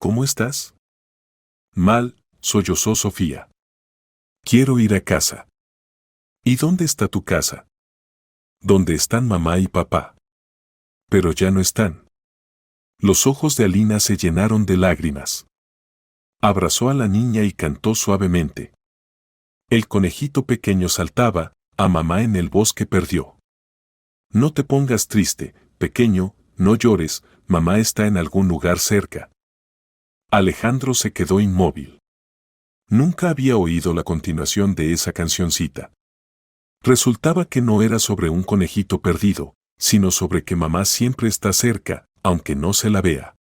¿Cómo estás? Mal, sollozó Sofía. Quiero ir a casa. ¿Y dónde está tu casa? ¿Dónde están mamá y papá? Pero ya no están. Los ojos de Alina se llenaron de lágrimas. Abrazó a la niña y cantó suavemente. El conejito pequeño saltaba, a mamá en el bosque perdió. No te pongas triste, pequeño, no llores, mamá está en algún lugar cerca. Alejandro se quedó inmóvil. Nunca había oído la continuación de esa cancioncita. Resultaba que no era sobre un conejito perdido, sino sobre que mamá siempre está cerca, aunque no se la vea.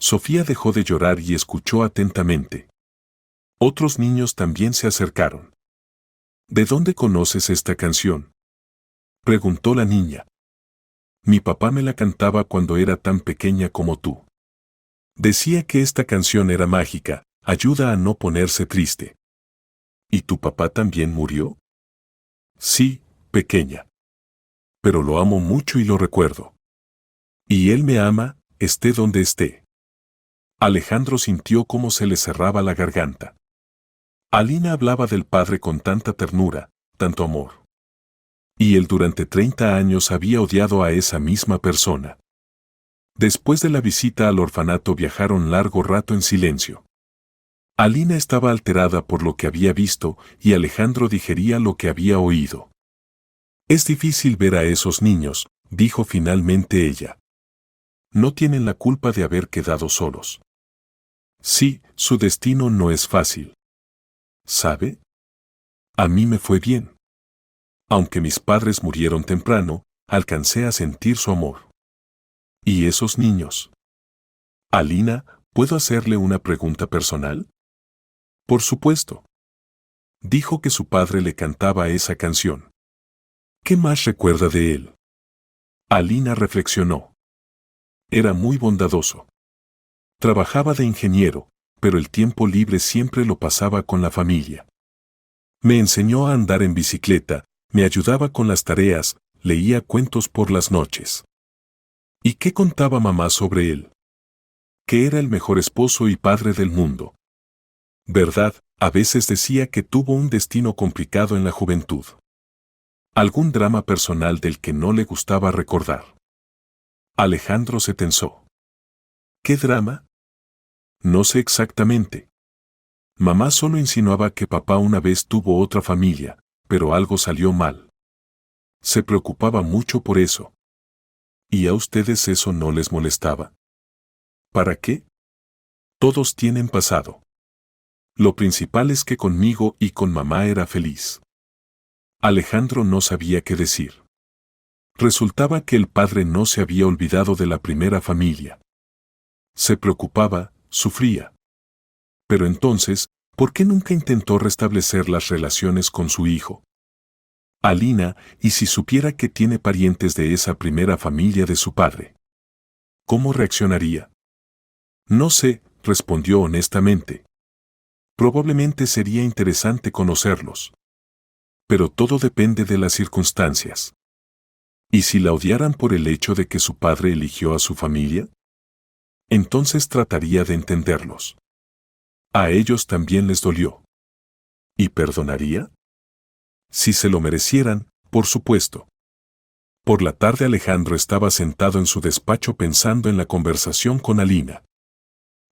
Sofía dejó de llorar y escuchó atentamente. Otros niños también se acercaron. ¿De dónde conoces esta canción?, preguntó la niña. Mi papá me la cantaba cuando era tan pequeña como tú. Decía que esta canción era mágica, ayuda a no ponerse triste. ¿Y tu papá también murió? Sí, pequeña. Pero lo amo mucho y lo recuerdo. Y él me ama, esté donde esté. Alejandro sintió cómo se le cerraba la garganta. Alina hablaba del padre con tanta ternura, tanto amor. Y él durante 30 años había odiado a esa misma persona. Después de la visita al orfanato viajaron largo rato en silencio. Alina estaba alterada por lo que había visto y Alejandro digería lo que había oído. Es difícil ver a esos niños, dijo finalmente ella. No tienen la culpa de haber quedado solos. Sí, su destino no es fácil. ¿Sabe? A mí me fue bien. Aunque mis padres murieron temprano, alcancé a sentir su amor. ¿Y esos niños? Alina, ¿puedo hacerle una pregunta personal? Por supuesto. Dijo que su padre le cantaba esa canción. ¿Qué más recuerda de él? Alina reflexionó. Era muy bondadoso. Trabajaba de ingeniero, pero el tiempo libre siempre lo pasaba con la familia. Me enseñó a andar en bicicleta, me ayudaba con las tareas, leía cuentos por las noches. ¿Y qué contaba mamá sobre él? Que era el mejor esposo y padre del mundo. ¿Verdad? A veces decía que tuvo un destino complicado en la juventud. Algún drama personal del que no le gustaba recordar. Alejandro se tensó. ¿Qué drama? No sé exactamente. Mamá solo insinuaba que papá una vez tuvo otra familia, pero algo salió mal. Se preocupaba mucho por eso. ¿Y a ustedes eso no les molestaba? ¿Para qué? Todos tienen pasado. Lo principal es que conmigo y con mamá era feliz. Alejandro no sabía qué decir. Resultaba que el padre no se había olvidado de la primera familia. Se preocupaba, sufría. Pero entonces, ¿por qué nunca intentó restablecer las relaciones con su hijo? Alina, ¿y si supiera que tiene parientes de esa primera familia de su padre? ¿Cómo reaccionaría? No sé, respondió honestamente. Probablemente sería interesante conocerlos. Pero todo depende de las circunstancias. ¿Y si la odiaran por el hecho de que su padre eligió a su familia? Entonces trataría de entenderlos. A ellos también les dolió. ¿Y perdonaría? Si se lo merecieran, por supuesto. Por la tarde Alejandro estaba sentado en su despacho pensando en la conversación con Alina.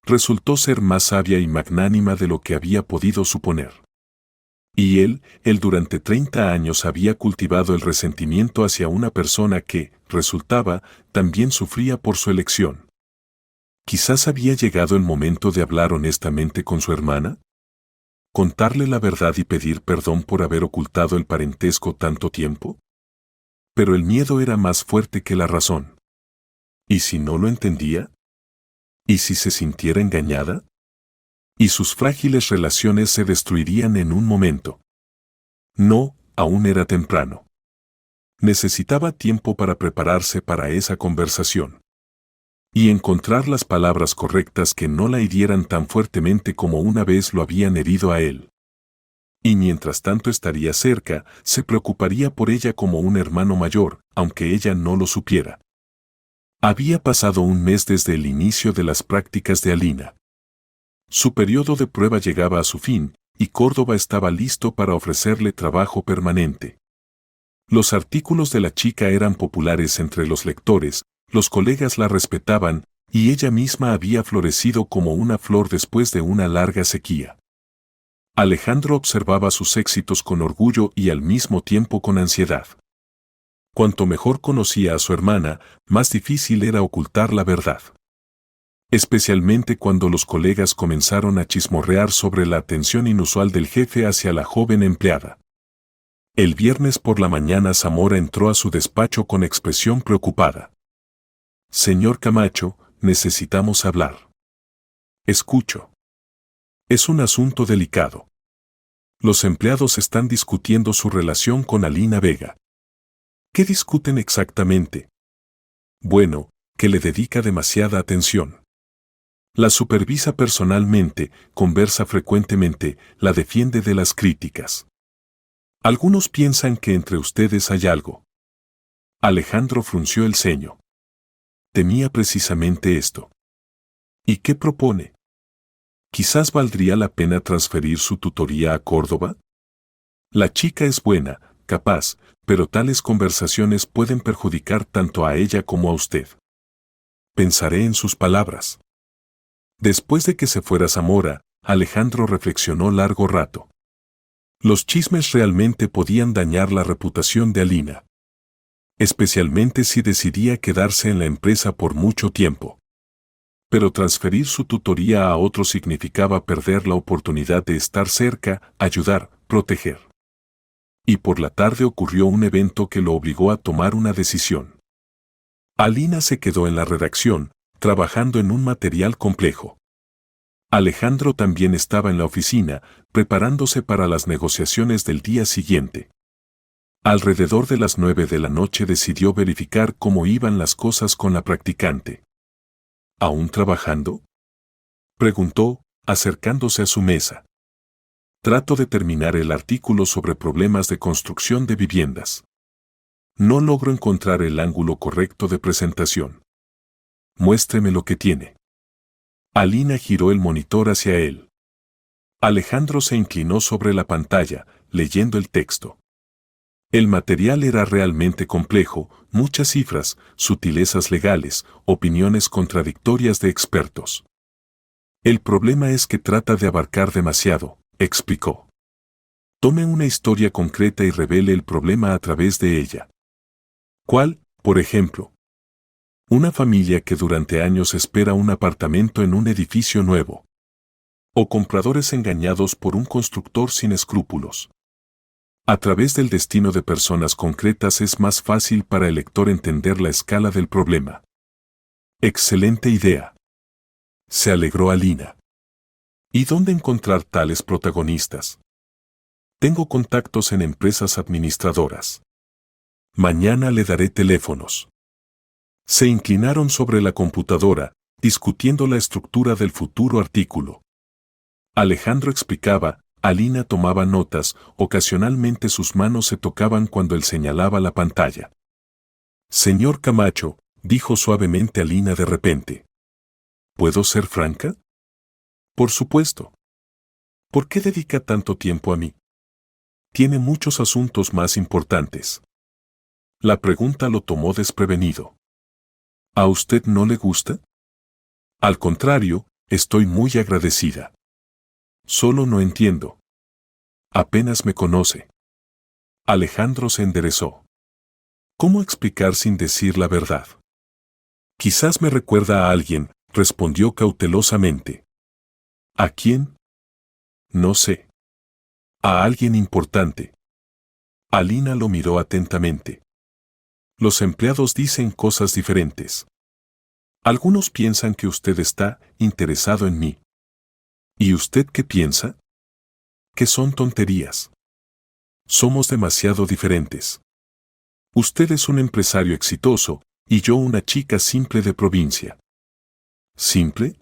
Resultó ser más sabia y magnánima de lo que había podido suponer. Y él durante 30 años había cultivado el resentimiento hacia una persona que, resultaba, también sufría por su elección. Quizás había llegado el momento de hablar honestamente con su hermana. ¿Contarle la verdad y pedir perdón por haber ocultado el parentesco tanto tiempo? Pero el miedo era más fuerte que la razón. ¿Y si no lo entendía? ¿Y si se sintiera engañada? Y sus frágiles relaciones se destruirían en un momento. No, aún era temprano. Necesitaba tiempo para prepararse para esa conversación. Y encontrar las palabras correctas que no la hirieran tan fuertemente como una vez lo habían herido a él. Y mientras tanto estaría cerca, se preocuparía por ella como un hermano mayor, aunque ella no lo supiera. Había pasado un mes desde el inicio de las prácticas de Alina. Su periodo de prueba llegaba a su fin, y Córdoba estaba listo para ofrecerle trabajo permanente. Los artículos de la chica eran populares entre los lectores, los colegas la respetaban, y ella misma había florecido como una flor después de una larga sequía. Alejandro observaba sus éxitos con orgullo y al mismo tiempo con ansiedad. Cuanto mejor conocía a su hermana, más difícil era ocultar la verdad. Especialmente cuando los colegas comenzaron a chismorrear sobre la atención inusual del jefe hacia la joven empleada. El viernes por la mañana Zamora entró a su despacho con expresión preocupada. Señor Camacho, necesitamos hablar. Escucho. Es un asunto delicado. Los empleados están discutiendo su relación con Alina Vega. ¿Qué discuten exactamente? Bueno, que le dedica demasiada atención. La supervisa personalmente, conversa frecuentemente, la defiende de las críticas. Algunos piensan que entre ustedes hay algo. Alejandro frunció el ceño. Temía precisamente esto. ¿Y qué propone? Quizás valdría la pena transferir su tutoría a Córdoba. La chica es buena, capaz, pero tales conversaciones pueden perjudicar tanto a ella como a usted. Pensaré en sus palabras. Después de que se fuera Zamora, Alejandro reflexionó largo rato. Los chismes realmente podían dañar la reputación de Alina. Especialmente si decidía quedarse en la empresa por mucho tiempo. Pero transferir su tutoría a otro significaba perder la oportunidad de estar cerca, ayudar, proteger. Y por la tarde ocurrió un evento que lo obligó a tomar una decisión. Alina se quedó en la redacción, trabajando en un material complejo. Alejandro también estaba en la oficina, preparándose para las negociaciones del día siguiente. Alrededor de las 9 de la noche decidió verificar cómo iban las cosas con la practicante. ¿Aún trabajando?, preguntó, acercándose a su mesa. Trato de terminar el artículo sobre problemas de construcción de viviendas. No logro encontrar el ángulo correcto de presentación. Muéstreme lo que tiene. Alina giró el monitor hacia él. Alejandro se inclinó sobre la pantalla, leyendo el texto. El material era realmente complejo, muchas cifras, sutilezas legales, opiniones contradictorias de expertos. El problema es que trata de abarcar demasiado, explicó. Tome una historia concreta y revele el problema a través de ella. ¿Cuál, por ejemplo? Una familia que durante años espera un apartamento en un edificio nuevo. O compradores engañados por un constructor sin escrúpulos. A través del destino de personas concretas es más fácil para el lector entender la escala del problema. Excelente idea. Se alegró Alina. ¿Y dónde encontrar tales protagonistas? Tengo contactos en empresas administradoras. Mañana le daré teléfonos. Se inclinaron sobre la computadora, discutiendo la estructura del futuro artículo. Alejandro explicaba, Alina tomaba notas, ocasionalmente sus manos se tocaban cuando él señalaba la pantalla. Señor Camacho, dijo suavemente Alina de repente. ¿Puedo ser franca? Por supuesto. ¿Por qué dedica tanto tiempo a mí? Tiene muchos asuntos más importantes. La pregunta lo tomó desprevenido. ¿A usted no le gusta? Al contrario, estoy muy agradecida. Solo no entiendo. Apenas me conoce. Alejandro se enderezó. ¿Cómo explicar sin decir la verdad? Quizás me recuerda a alguien, respondió cautelosamente. ¿A quién? No sé. A alguien importante. Alina lo miró atentamente. Los empleados dicen cosas diferentes. Algunos piensan que usted está interesado en mí. ¿Y usted qué piensa? Que son tonterías. Somos demasiado diferentes. Usted es un empresario exitoso, y yo una chica simple de provincia. ¿Simple?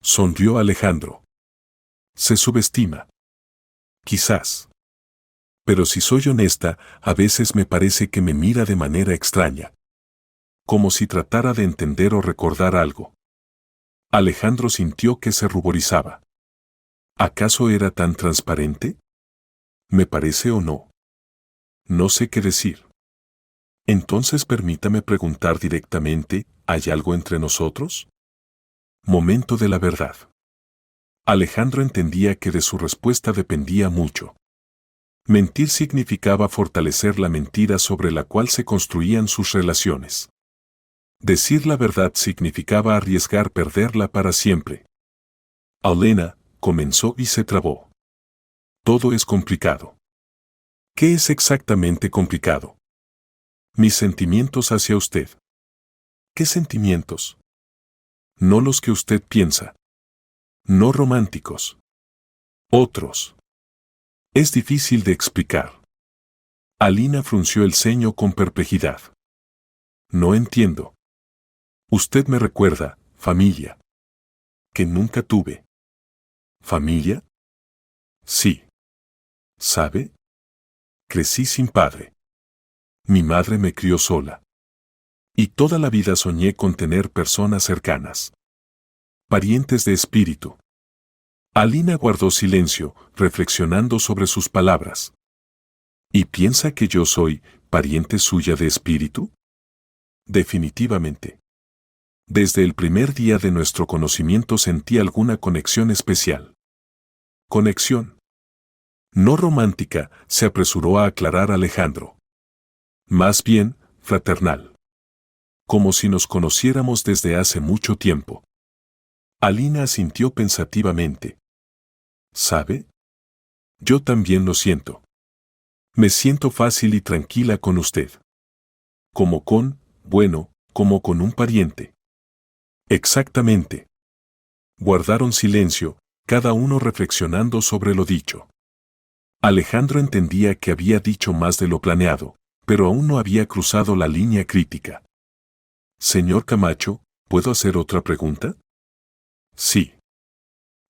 Sonrió Alejandro. Se subestima. Quizás. Pero si soy honesta, a veces me parece que me mira de manera extraña. Como si tratara de entender o recordar algo. Alejandro sintió que se ruborizaba. ¿Acaso era tan transparente? ¿Me parece o no? No sé qué decir. Entonces permítame preguntar directamente, ¿hay algo entre nosotros? Momento de la verdad. Alejandro entendía que de su respuesta dependía mucho. Mentir significaba fortalecer la mentira sobre la cual se construían sus relaciones. Decir la verdad significaba arriesgar perderla para siempre. Alena, comenzó y se trabó. Todo es complicado. ¿Qué es exactamente complicado? Mis sentimientos hacia usted. ¿Qué sentimientos? No los que usted piensa. No románticos. Otros. Es difícil de explicar. Alina frunció el ceño con perplejidad. No entiendo. Usted me recuerda, familia. Que nunca tuve. ¿Familia? Sí. ¿Sabe? Crecí sin padre. Mi madre me crió sola. Y toda la vida soñé con tener personas cercanas. Parientes de espíritu. Alina guardó silencio, reflexionando sobre sus palabras. ¿Y piensa que yo soy pariente suya de espíritu? Definitivamente. Desde el primer día de nuestro conocimiento sentí alguna conexión especial. Conexión. No romántica, se apresuró a aclarar Alejandro. Más bien, fraternal. Como si nos conociéramos desde hace mucho tiempo. Alina asintió pensativamente. ¿Sabe? Yo también lo siento. Me siento fácil y tranquila con usted. Como con un pariente. Exactamente. Guardaron silencio, cada uno reflexionando sobre lo dicho. Alejandro entendía que había dicho más de lo planeado, pero aún no había cruzado la línea crítica. Señor Camacho, ¿puedo hacer otra pregunta? Sí.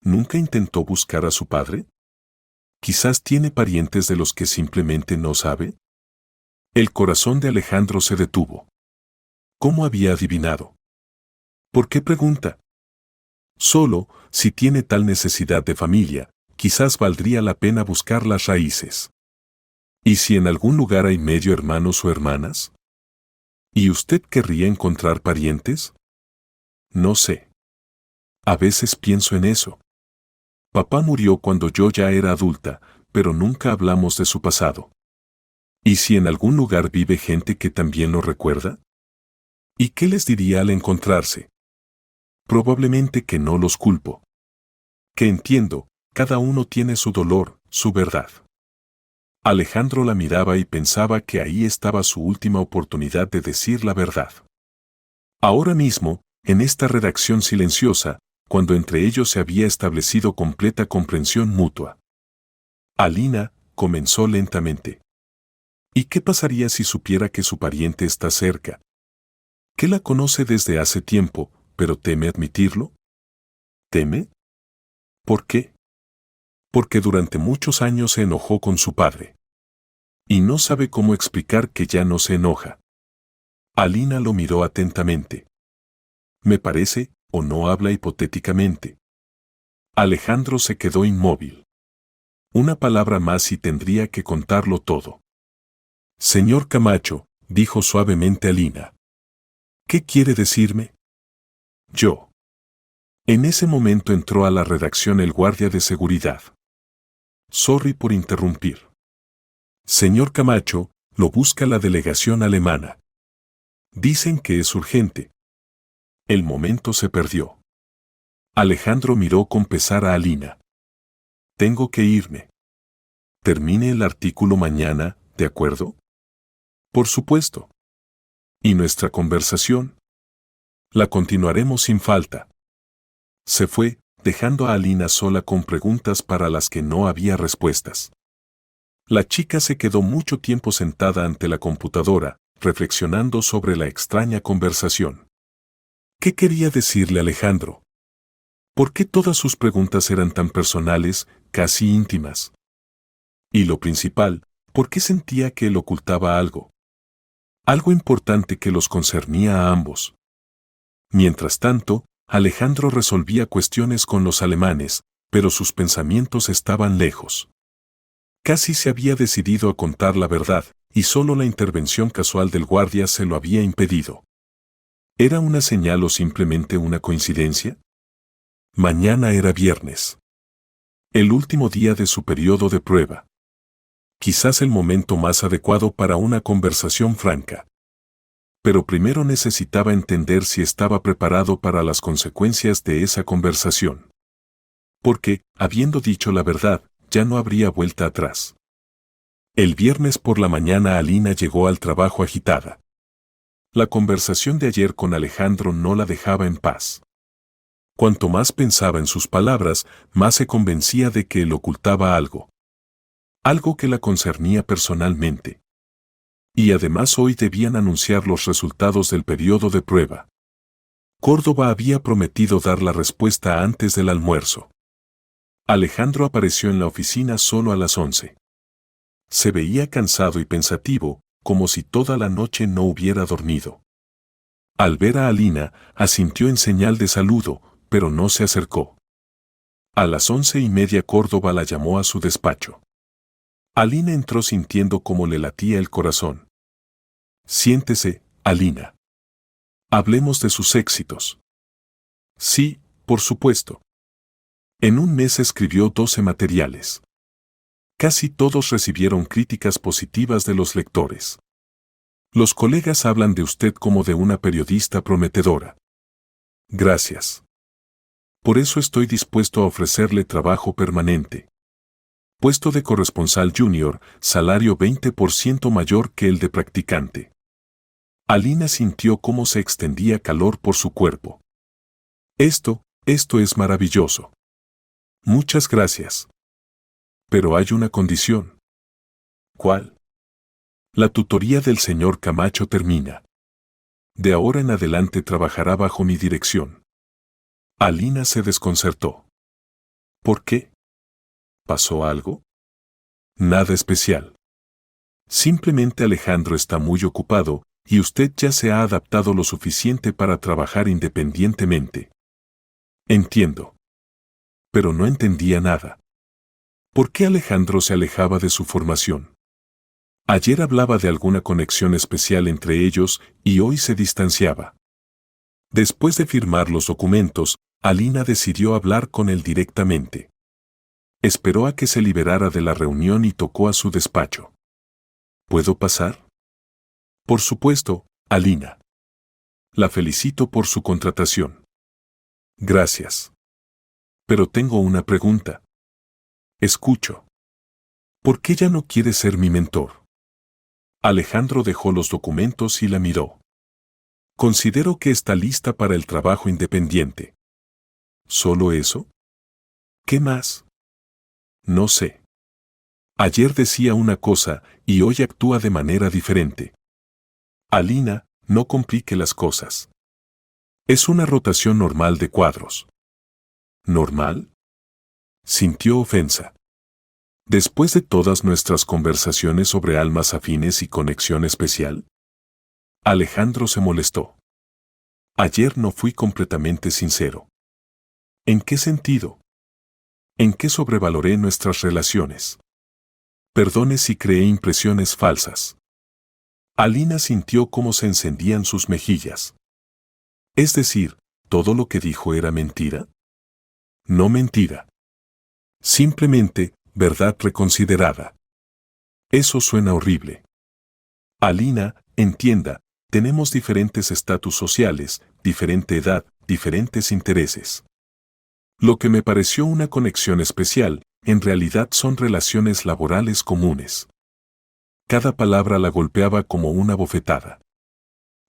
¿Nunca intentó buscar a su padre? Quizás tiene parientes de los que simplemente no sabe. El corazón de Alejandro se detuvo. ¿Cómo había adivinado? ¿Por qué pregunta? Solo, si tiene tal necesidad de familia, quizás valdría la pena buscar las raíces. ¿Y si en algún lugar hay medio hermanos o hermanas? ¿Y usted querría encontrar parientes? No sé. A veces pienso en eso. Papá murió cuando yo ya era adulta, pero nunca hablamos de su pasado. ¿Y si en algún lugar vive gente que también lo recuerda? ¿Y qué les diría al encontrarse? Probablemente que no los culpo. Que entiendo, cada uno tiene su dolor, su verdad. Alejandro la miraba y pensaba que ahí estaba su última oportunidad de decir la verdad. Ahora mismo, en esta redacción silenciosa, cuando entre ellos se había establecido completa comprensión mutua. Alina comenzó lentamente. ¿Y qué pasaría si supiera que su pariente está cerca? ¿Que la conoce desde hace tiempo, pero teme admitirlo? ¿Teme? ¿Por qué? Porque durante muchos años se enojó con su padre. Y no sabe cómo explicar que ya no se enoja. Alina lo miró atentamente. Me parece, o no habla hipotéticamente. Alejandro se quedó inmóvil. Una palabra más y tendría que contarlo todo. Señor Camacho, dijo suavemente Alina. ¿Qué quiere decirme? Yo. En ese momento entró a la redacción el guardia de seguridad. Sorry por interrumpir. Señor Camacho, lo busca la delegación alemana. Dicen que es urgente. El momento se perdió. Alejandro miró con pesar a Alina. Tengo que irme. Termine el artículo mañana, ¿de acuerdo? Por supuesto. ¿Y nuestra conversación? La continuaremos sin falta. Se fue, dejando a Alina sola con preguntas para las que no había respuestas. La chica se quedó mucho tiempo sentada ante la computadora, reflexionando sobre la extraña conversación. ¿Qué quería decirle Alejandro? ¿Por qué todas sus preguntas eran tan personales, casi íntimas? Y lo principal, ¿por qué sentía que él ocultaba algo? Algo importante que los concernía a ambos. Mientras tanto, Alejandro resolvía cuestiones con los alemanes, pero sus pensamientos estaban lejos. Casi se había decidido a contar la verdad, y solo la intervención casual del guardia se lo había impedido. ¿Era una señal o simplemente una coincidencia? Mañana era viernes. El último día de su periodo de prueba. Quizás el momento más adecuado para una conversación franca. Pero primero necesitaba entender si estaba preparado para las consecuencias de esa conversación. Porque, habiendo dicho la verdad, ya no habría vuelta atrás. El viernes por la mañana Alina llegó al trabajo agitada. La conversación de ayer con Alejandro no la dejaba en paz. Cuanto más pensaba en sus palabras, más se convencía de que él ocultaba algo. Algo que la concernía personalmente. Y además hoy debían anunciar los resultados del periodo de prueba. Córdoba había prometido dar la respuesta antes del almuerzo. Alejandro apareció en la oficina solo a las 11. Se veía cansado y pensativo, como si toda la noche no hubiera dormido. Al ver a Alina, asintió en señal de saludo, pero no se acercó. A las 11:30 Córdoba la llamó a su despacho. Alina entró sintiendo cómo le latía el corazón. Siéntese, Alina. Hablemos de sus éxitos. Sí, por supuesto. En un mes escribió 12 materiales. Casi todos recibieron críticas positivas de los lectores. Los colegas hablan de usted como de una periodista prometedora. Gracias. Por eso estoy dispuesto a ofrecerle trabajo permanente. Puesto de corresponsal junior, salario 20% mayor que el de practicante. Alina sintió cómo se extendía calor por su cuerpo. Esto, Esto es maravilloso. Muchas gracias. Pero hay una condición. ¿Cuál? La tutoría del señor Camacho termina. De ahora en adelante trabajará bajo mi dirección. Alina se desconcertó. ¿Por qué? ¿Pasó algo? Nada especial. Simplemente Alejandro está muy ocupado y usted ya se ha adaptado lo suficiente para trabajar independientemente. Entiendo. Pero no entendía nada. ¿Por qué Alejandro se alejaba de su formación? Ayer hablaba de alguna conexión especial entre ellos y hoy se distanciaba. Después de firmar los documentos, Alina decidió hablar con él directamente. Esperó a que se liberara de la reunión y tocó a su despacho. ¿Puedo pasar? Por supuesto, Alina. La felicito por su contratación. Gracias. Pero tengo una pregunta. Escucho. ¿Por qué ya no quiere ser mi mentor? Alejandro dejó los documentos y la miró. Considero que está lista para el trabajo independiente. ¿Solo eso? ¿Qué más? No sé. Ayer decía una cosa y hoy actúa de manera diferente. Alina, no complique las cosas. Es una rotación normal de cuadros. ¿Normal? Sintió ofensa. Después de todas nuestras conversaciones sobre almas afines y conexión especial, Alejandro se molestó. Ayer no fui completamente sincero. ¿En qué sentido? ¿En qué sobrevaloré nuestras relaciones? Perdone si creé impresiones falsas. Alina sintió cómo se encendían sus mejillas. Es decir, ¿todo lo que dijo era mentira? No mentira. Simplemente, verdad reconsiderada. Eso suena horrible. Alina, entienda, tenemos diferentes estatus sociales, diferente edad, diferentes intereses. Lo que me pareció una conexión especial, en realidad son relaciones laborales comunes. Cada palabra la golpeaba como una bofetada.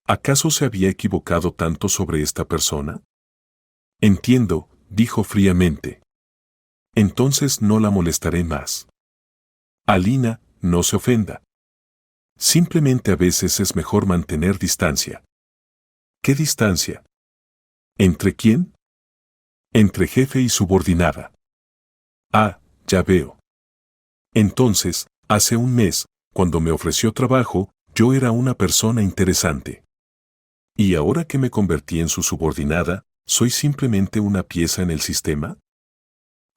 ¿Acaso se había equivocado tanto sobre esta persona? Entiendo, dijo fríamente. Entonces no la molestaré más. Alina, no se ofenda. Simplemente a veces es mejor mantener distancia. ¿Qué distancia? ¿Entre quién? Entre jefe y subordinada. Ah, ya veo. Entonces, hace un mes, cuando me ofreció trabajo, yo era una persona interesante. ¿Y ahora que me convertí en su subordinada, soy simplemente una pieza en el sistema?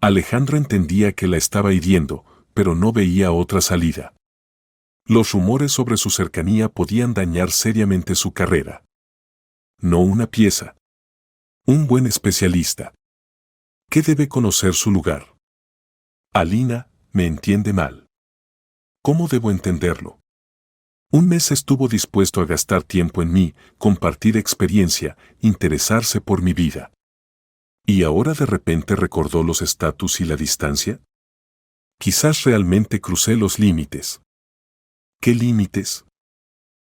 Alejandro entendía que la estaba hiriendo, pero no veía otra salida. Los rumores sobre su cercanía podían dañar seriamente su carrera. No una pieza. Un buen especialista. ¿Qué debe conocer su lugar? Alina, me entiende mal. ¿Cómo debo entenderlo? Un mes estuvo dispuesto a gastar tiempo en mí, compartir experiencia, interesarse por mi vida. ¿Y ahora de repente recordó los estatus y la distancia? Quizás realmente crucé los límites. ¿Qué límites?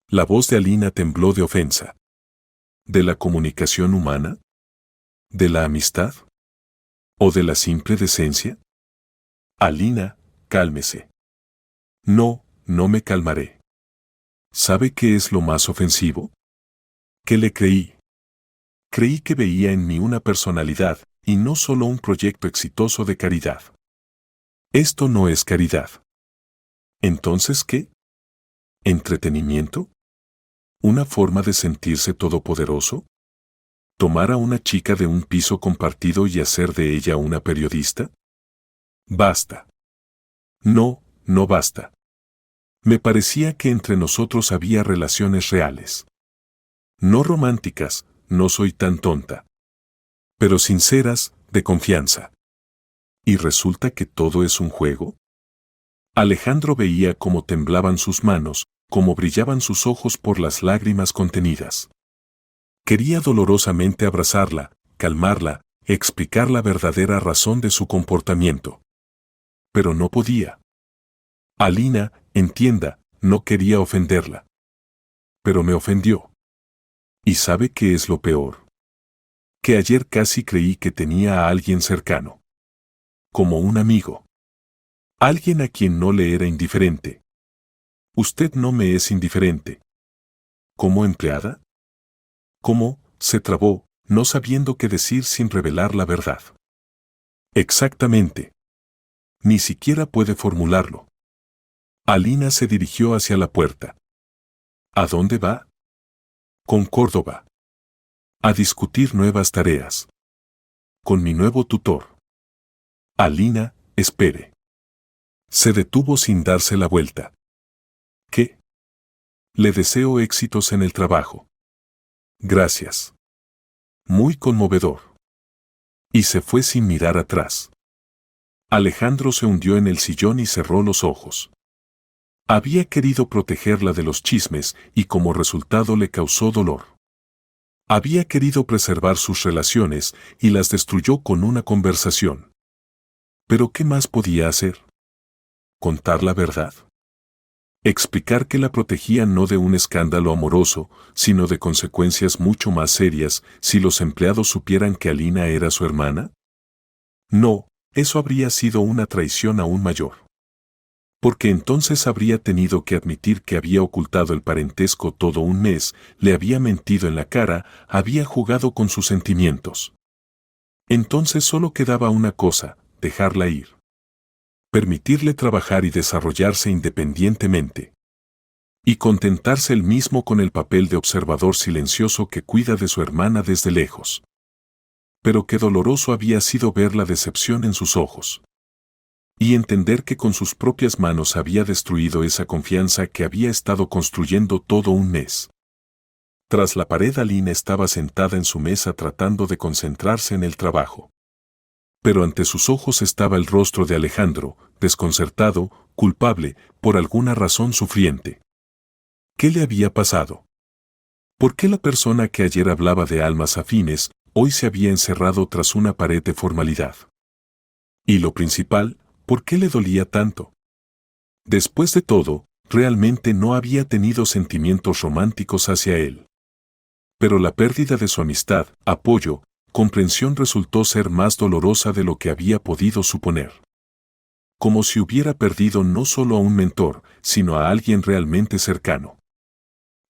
La voz de Alina tembló de ofensa. ¿De la comunicación humana? ¿De la amistad? ¿O de la simple decencia? Alina, cálmese. No, no me calmaré. ¿Sabe qué es lo más ofensivo? ¿Qué le creí? Creí que veía en mí una personalidad y no solo un proyecto exitoso de caridad. Esto no es caridad. ¿Entonces qué? ¿Entretenimiento? ¿Una forma de sentirse todopoderoso? ¿Tomar a una chica de un piso compartido y hacer de ella una periodista? Basta. No, no basta. Me parecía que entre nosotros había relaciones reales. No románticas, no soy tan tonta. Pero sinceras, de confianza. ¿Y resulta que todo es un juego? Alejandro veía cómo temblaban sus manos, cómo brillaban sus ojos por las lágrimas contenidas. Quería dolorosamente abrazarla, calmarla, explicar la verdadera razón de su comportamiento. Pero no podía. Alina, entienda, no quería ofenderla. Pero me ofendió. ¿Y sabe qué es lo peor? que ayer casi creí que tenía a alguien cercano. Como un amigo. Alguien a quien no le era indiferente. Usted no me es indiferente. ¿Como empleada? ¿Cómo? Se trabó, no sabiendo qué decir sin revelar la verdad. Exactamente. Ni siquiera puede formularlo. Alina se dirigió hacia la puerta. ¿A dónde va? Con Córdoba. A discutir nuevas tareas. Con mi nuevo tutor. Alina, espere. Se detuvo sin darse la vuelta. ¿Qué? Le deseo éxitos en el trabajo. Gracias. Muy conmovedor. Y se fue sin mirar atrás. Alejandro se hundió en el sillón y cerró los ojos. Había querido protegerla de los chismes y como resultado le causó dolor. Había querido preservar sus relaciones y las destruyó con una conversación. ¿Pero qué más podía hacer? ¿Contar la verdad? Explicar que la protegía no de un escándalo amoroso, sino de consecuencias mucho más serias si los empleados supieran que Alina era su hermana? No, eso habría sido una traición aún mayor. Porque entonces habría tenido que admitir que había ocultado el parentesco todo un mes, le había mentido en la cara, había jugado con sus sentimientos. Entonces solo quedaba una cosa, dejarla ir. Permitirle trabajar y desarrollarse independientemente. Y contentarse él mismo con el papel de observador silencioso que cuida de su hermana desde lejos. Pero qué doloroso había sido ver la decepción en sus ojos. Y entender que con sus propias manos había destruido esa confianza que había estado construyendo todo un mes. Tras la pared Alina estaba sentada en su mesa tratando de concentrarse en el trabajo. Pero ante sus ojos estaba el rostro de Alejandro, desconcertado, culpable, por alguna razón sufriente. ¿Qué le había pasado? ¿Por qué la persona que ayer hablaba de almas afines, hoy se había encerrado tras una pared de formalidad? Y lo principal, ¿por qué le dolía tanto? Después de todo, realmente no había tenido sentimientos románticos hacia él. Pero la pérdida de su amistad, apoyo, comprensión resultó ser más dolorosa de lo que había podido suponer. Como si hubiera perdido no solo a un mentor, sino a alguien realmente cercano.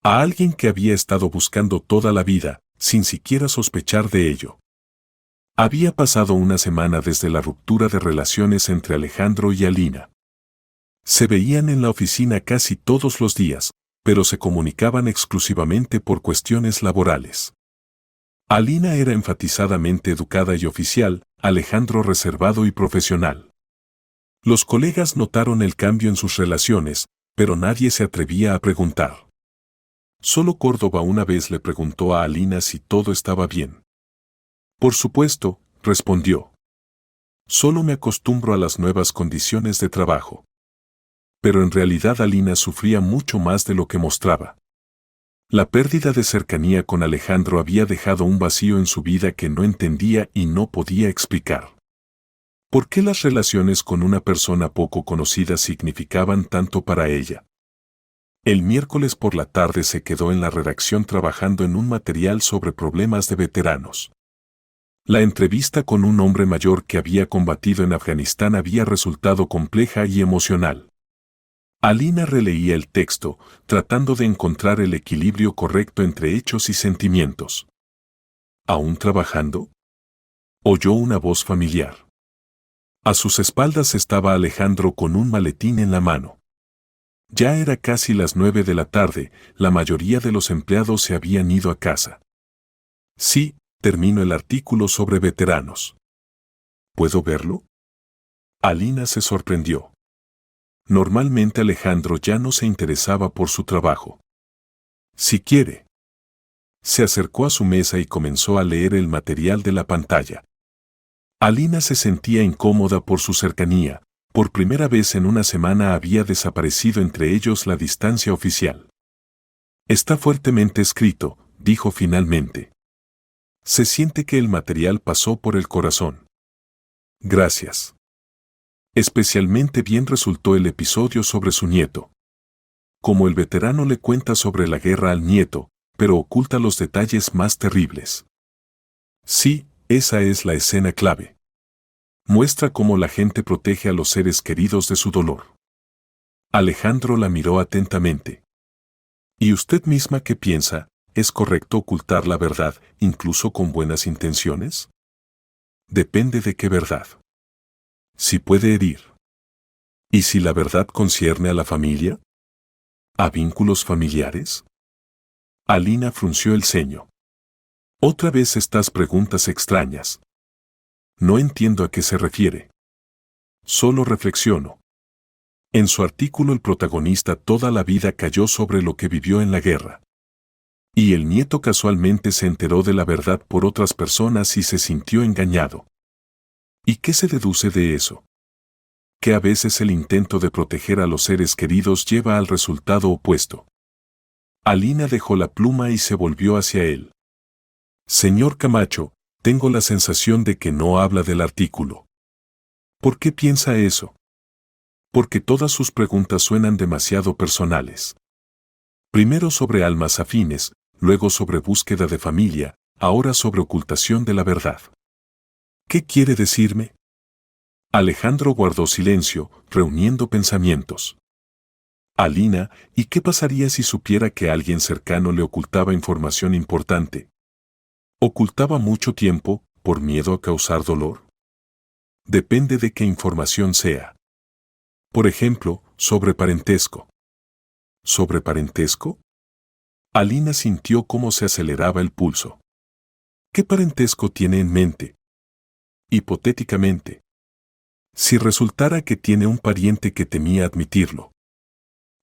A alguien que había estado buscando toda la vida, sin siquiera sospechar de ello. Había pasado una semana desde la ruptura de relaciones entre Alejandro y Alina. Se veían en la oficina casi todos los días, pero se comunicaban exclusivamente por cuestiones laborales. Alina era enfatizadamente educada y oficial, Alejandro reservado y profesional. Los colegas notaron el cambio en sus relaciones, pero nadie se atrevía a preguntar. Solo Córdoba una vez le preguntó a Alina si todo estaba bien. Por supuesto, respondió. Solo me acostumbro a las nuevas condiciones de trabajo. Pero en realidad Alina sufría mucho más de lo que mostraba. La pérdida de cercanía con Alejandro había dejado un vacío en su vida que no entendía y no podía explicar. ¿Por qué las relaciones con una persona poco conocida significaban tanto para ella? El miércoles por la tarde se quedó en la redacción trabajando en un material sobre problemas de veteranos. La entrevista con un hombre mayor que había combatido en Afganistán había resultado compleja y emocional. Alina releía el texto, tratando de encontrar el equilibrio correcto entre hechos y sentimientos. ¿Aún trabajando? Oyó una voz familiar. A sus espaldas estaba Alejandro con un maletín en la mano. Ya era casi las 9 de la tarde, la mayoría de los empleados se habían ido a casa. Sí, termino el artículo sobre veteranos. ¿Puedo verlo? Alina se sorprendió. Normalmente Alejandro ya no se interesaba por su trabajo. Si quiere. Se acercó a su mesa y comenzó a leer el material de la pantalla. Alina se sentía incómoda por su cercanía. Por primera vez en una semana había desaparecido entre ellos la distancia oficial. Está fuertemente escrito, dijo finalmente. Se siente que el material pasó por el corazón. Gracias. Especialmente bien resultó el episodio sobre su nieto. Como el veterano le cuenta sobre la guerra al nieto, pero oculta los detalles más terribles. Sí, esa es la escena clave. Muestra cómo la gente protege a los seres queridos de su dolor. Alejandro la miró atentamente. ¿Y usted misma qué piensa? ¿Es correcto ocultar la verdad, incluso con buenas intenciones? Depende de qué verdad. Si puede herir. ¿Y si la verdad concierne a la familia? ¿A vínculos familiares? Alina frunció el ceño. Otra vez estas preguntas extrañas. No entiendo a qué se refiere. Solo reflexiono. En su artículo el protagonista toda la vida cayó sobre lo que vivió en la guerra. Y el nieto casualmente se enteró de la verdad por otras personas y se sintió engañado. ¿Y qué se deduce de eso? Que a veces el intento de proteger a los seres queridos lleva al resultado opuesto. Alina dejó la pluma y se volvió hacia él. Señor Camacho, tengo la sensación de que no habla del artículo. ¿Por qué piensa eso? Porque todas sus preguntas suenan demasiado personales. Primero sobre almas afines, luego sobre búsqueda de familia, ahora sobre ocultación de la verdad. ¿Qué quiere decirme? Alejandro guardó silencio, reuniendo pensamientos. Alina, ¿y qué pasaría si supiera que alguien cercano le ocultaba información importante? ¿Ocultaba mucho tiempo, por miedo a causar dolor? Depende de qué información sea. Por ejemplo, sobre parentesco. ¿Sobre parentesco? Alina sintió cómo se aceleraba el pulso. ¿Qué parentesco tiene en mente? Hipotéticamente. Si resultara que tiene un pariente que temía admitirlo.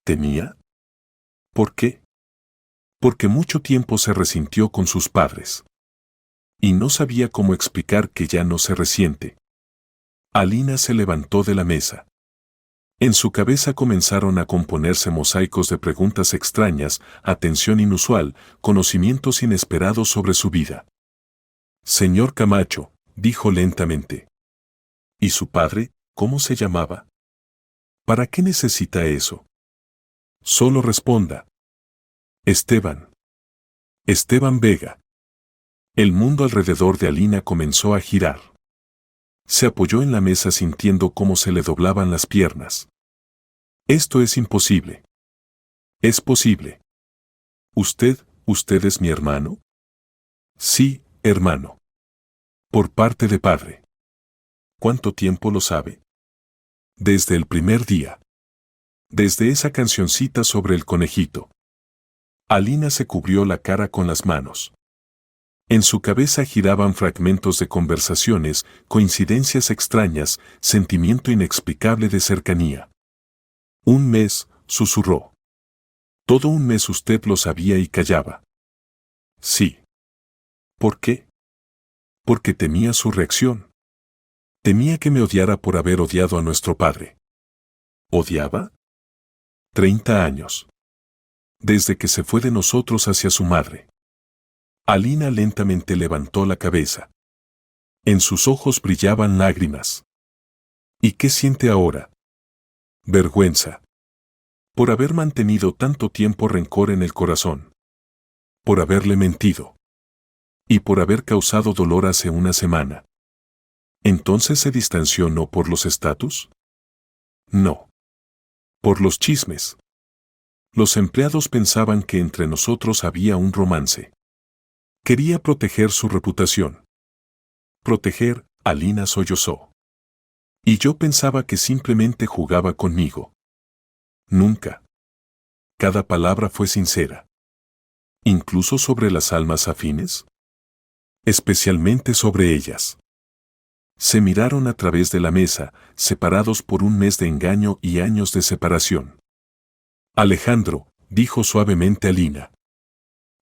¿Temía? ¿Por qué? Porque mucho tiempo se resintió con sus padres. Y no sabía cómo explicar que ya no se resiente. Alina se levantó de la mesa. En su cabeza comenzaron a componerse mosaicos de preguntas extrañas, atención inusual, conocimientos inesperados sobre su vida. Señor Camacho, dijo lentamente. ¿Y su padre, cómo se llamaba? ¿Para qué necesita eso? Solo responda. Esteban. Esteban Vega. El mundo alrededor de Alina comenzó a girar. Se apoyó en la mesa sintiendo cómo se le doblaban las piernas. Esto es imposible. Es posible. ¿Usted es mi hermano? Sí, hermano. Por parte de padre. ¿Cuánto tiempo lo sabe? Desde el primer día. Desde esa cancioncita sobre el conejito. Alina se cubrió la cara con las manos. En su cabeza giraban fragmentos de conversaciones, coincidencias extrañas, sentimiento inexplicable de cercanía. Un mes, susurró. Todo un mes usted lo sabía y callaba. Sí. ¿Por qué? Porque temía su reacción. Temía que me odiara por haber odiado a nuestro padre. ¿Odiaba? 30 años. Desde que se fue de nosotros hacia su madre. Alina lentamente levantó la cabeza. En sus ojos brillaban lágrimas. ¿Y qué siente ahora? Vergüenza. Por haber mantenido tanto tiempo rencor en el corazón. Por haberle mentido. Y por haber causado dolor hace una semana. ¿Entonces se distanció no por los estatus? No. Por los chismes. Los empleados pensaban que entre nosotros había un romance. Quería proteger su reputación. Proteger, Alina sollozó. Y yo pensaba que simplemente jugaba conmigo. Nunca. Cada palabra fue sincera. ¿Incluso sobre las almas afines? Especialmente sobre ellas. Se miraron a través de la mesa, separados por un mes de engaño y años de separación. Alejandro, dijo suavemente Alina.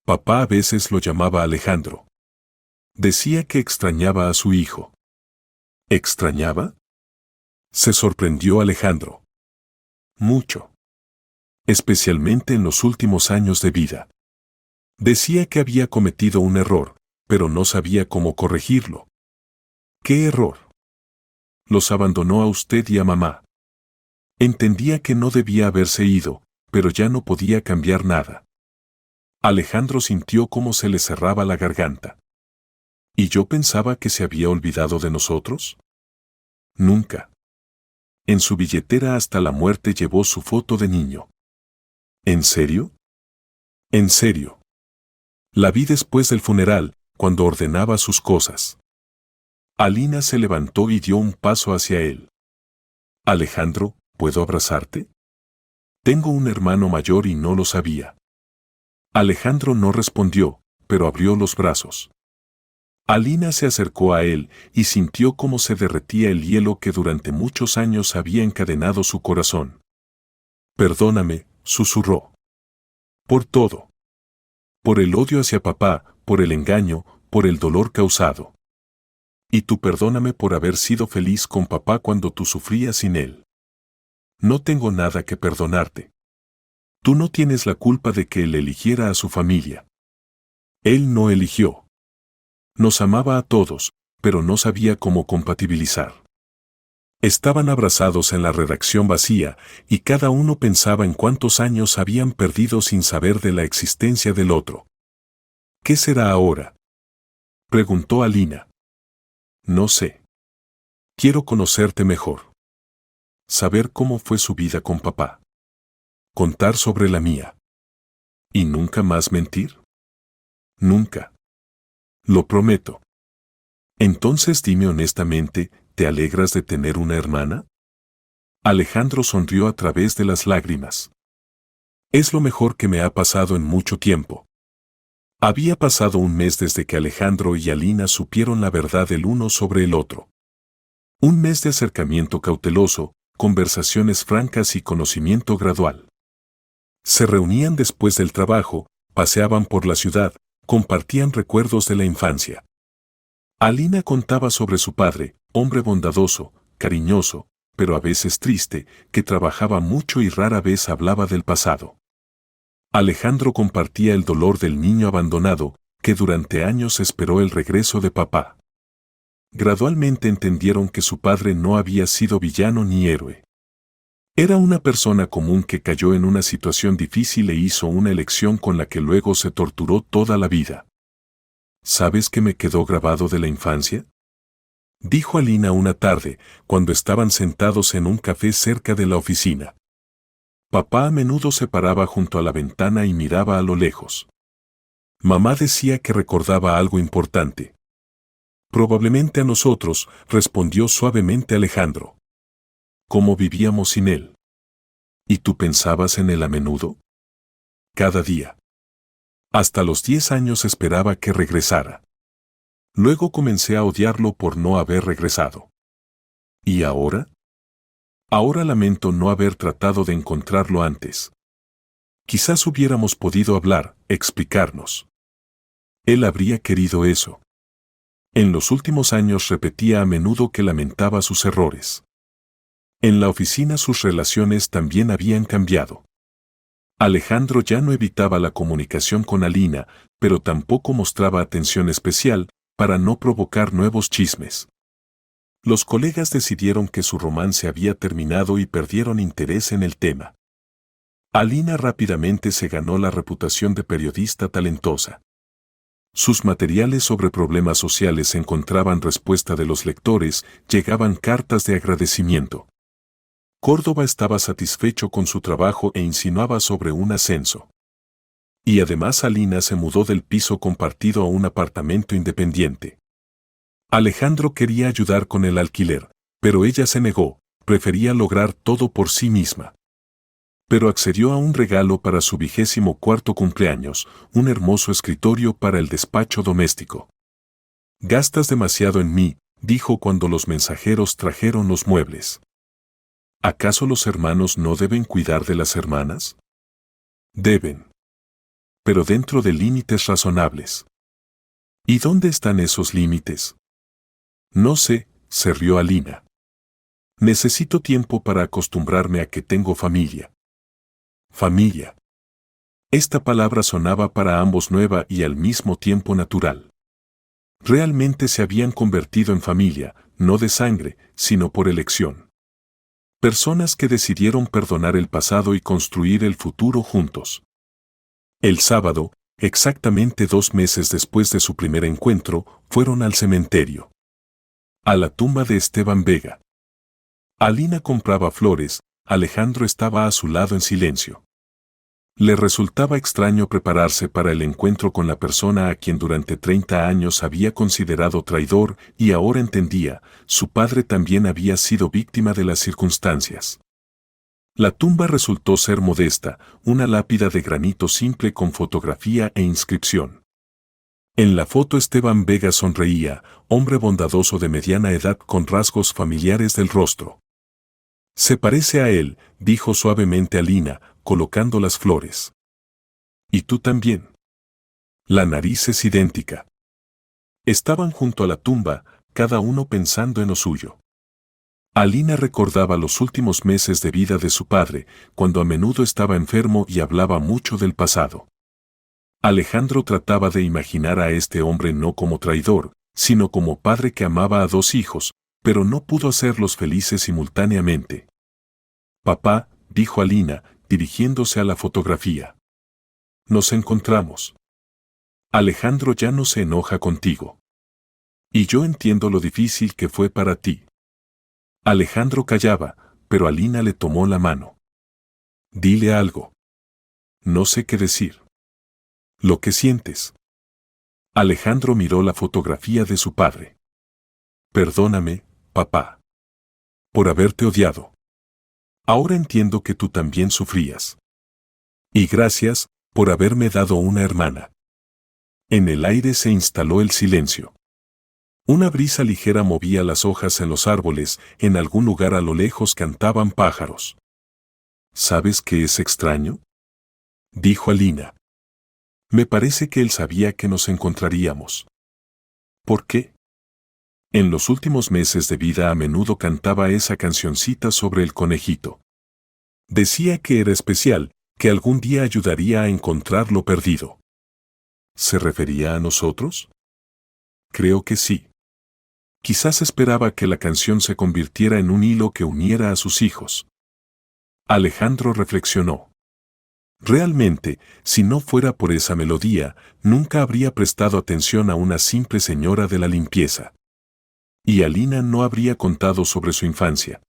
Papá a veces lo llamaba Alejandro. Decía que extrañaba a su hijo. ¿Extrañaba? Se sorprendió Alejandro. Mucho. Especialmente en los últimos años de vida. Decía que había cometido un error, pero no sabía cómo corregirlo. ¿Qué error? Los abandonó a usted y a mamá. Entendía que no debía haberse ido, pero ya no podía cambiar nada. Alejandro sintió cómo se le cerraba la garganta. ¿Y yo pensaba que se había olvidado de nosotros? Nunca. En su billetera hasta la muerte llevó su foto de niño. ¿En serio? En serio. La vi después del funeral, cuando ordenaba sus cosas. Alina se levantó y dio un paso hacia él. Alejandro, ¿puedo abrazarte? Tengo un hermano mayor y no lo sabía. Alejandro no respondió, pero abrió los brazos. Alina se acercó a él y sintió cómo se derretía el hielo que durante muchos años había encadenado su corazón. Perdóname, susurró. Por todo. Por el odio hacia papá, por el engaño, por el dolor causado. Y tú perdóname por haber sido feliz con papá cuando tú sufrías sin él. No tengo nada que perdonarte. Tú no tienes la culpa de que él eligiera a su familia. Él no eligió. Nos amaba a todos, pero no sabía cómo compatibilizar. Estaban abrazados en la redacción vacía, y cada uno pensaba en cuántos años habían perdido sin saber de la existencia del otro. ¿Qué será ahora?, preguntó Alina. No sé. Quiero conocerte mejor. Saber cómo fue su vida con papá. Contar sobre la mía. ¿Y nunca más mentir? Nunca. Lo prometo. Entonces dime honestamente, ¿te alegras de tener una hermana? Alejandro sonrió a través de las lágrimas. Es lo mejor que me ha pasado en mucho tiempo. Había pasado un mes desde que Alejandro y Alina supieron la verdad el uno sobre el otro. Un mes de acercamiento cauteloso, conversaciones francas y conocimiento gradual. Se reunían después del trabajo, paseaban por la ciudad, compartían recuerdos de la infancia. Alina contaba sobre su padre, hombre bondadoso, cariñoso, pero a veces triste, que trabajaba mucho y rara vez hablaba del pasado. Alejandro compartía el dolor del niño abandonado, que durante años esperó el regreso de papá. Gradualmente entendieron que su padre no había sido villano ni héroe. Era una persona común que cayó en una situación difícil e hizo una elección con la que luego se torturó toda la vida. ¿Sabes qué me quedó grabado de la infancia?, dijo Alina una tarde, cuando estaban sentados en un café cerca de la oficina. Papá a menudo se paraba junto a la ventana y miraba a lo lejos. Mamá decía que recordaba algo importante. Probablemente a nosotros, respondió suavemente Alejandro. ¿Cómo vivíamos sin él? ¿Y tú pensabas en él a menudo? Cada día. Hasta los 10 años esperaba que regresara. Luego comencé a odiarlo por no haber regresado. ¿Y ahora? Ahora lamento no haber tratado de encontrarlo antes. Quizás hubiéramos podido hablar, explicarnos. Él habría querido eso. En los últimos años repetía a menudo que lamentaba sus errores. En la oficina sus relaciones también habían cambiado. Alejandro ya no evitaba la comunicación con Alina, pero tampoco mostraba atención especial, para no provocar nuevos chismes. Los colegas decidieron que su romance había terminado y perdieron interés en el tema. Alina rápidamente se ganó la reputación de periodista talentosa. Sus materiales sobre problemas sociales encontraban respuesta de los lectores, llegaban cartas de agradecimiento. Córdoba estaba satisfecho con su trabajo e insinuaba sobre un ascenso. Y además Alina se mudó del piso compartido a un apartamento independiente. Alejandro quería ayudar con el alquiler, pero ella se negó, prefería lograr todo por sí misma. Pero accedió a un regalo para su 24º cumpleaños, un hermoso escritorio para el despacho doméstico. «Gastas demasiado en mí», dijo cuando los mensajeros trajeron los muebles. ¿Acaso los hermanos no deben cuidar de las hermanas? Deben. Pero dentro de límites razonables. ¿Y dónde están esos límites? No sé, se rió Alina. Necesito tiempo para acostumbrarme a que tengo familia. Familia. Esta palabra sonaba para ambos nueva y al mismo tiempo natural. Realmente se habían convertido en familia, no de sangre, sino por elección. Personas que decidieron perdonar el pasado y construir el futuro juntos. El sábado, Exactamente 2 meses después de su primer encuentro, fueron al cementerio. A la tumba de Esteban Vega. Alina compraba flores, Alejandro estaba a su lado en silencio. Le resultaba extraño prepararse para el encuentro con la persona a quien durante 30 años había considerado traidor y ahora entendía, su padre también había sido víctima de las circunstancias. La tumba resultó ser modesta, una lápida de granito simple con fotografía e inscripción. En la foto Esteban Vega sonreía, hombre bondadoso de mediana edad con rasgos familiares del rostro. Se parece a él, dijo suavemente Alina, colocando las flores. Y tú también. La nariz es idéntica. Estaban junto a la tumba, cada uno pensando en lo suyo. Alina recordaba los últimos meses de vida de su padre, cuando a menudo estaba enfermo y hablaba mucho del pasado. Alejandro trataba de imaginar a este hombre no como traidor, sino como padre que amaba a 2 hijos, pero no pudo hacerlos felices simultáneamente. Papá, dijo Alina, dirigiéndose a la fotografía. Nos encontramos. Alejandro ya no se enoja contigo. Y yo entiendo lo difícil que fue para ti. Alejandro callaba, pero Alina le tomó la mano. Dile algo. No sé qué decir. Lo que sientes. Alejandro miró la fotografía de su padre. Perdóname, papá. Por haberte odiado. Ahora entiendo que tú también sufrías. Y gracias, por haberme dado una hermana. En el aire se instaló el silencio. Una brisa ligera movía las hojas en los árboles, en algún lugar a lo lejos cantaban pájaros. ¿Sabes qué es extraño? Dijo Alina. Me parece que él sabía que nos encontraríamos. ¿Por qué? En los últimos meses de vida a menudo cantaba esa cancioncita sobre el conejito. Decía que era especial, que algún día ayudaría a encontrar lo perdido. ¿Se refería a nosotros? Creo que sí. Quizás esperaba que la canción se convirtiera en un hilo que uniera a sus hijos. Alejandro reflexionó. Realmente, si no fuera por esa melodía, nunca habría prestado atención a una simple señora de la limpieza. Y Alina no habría contado sobre su infancia.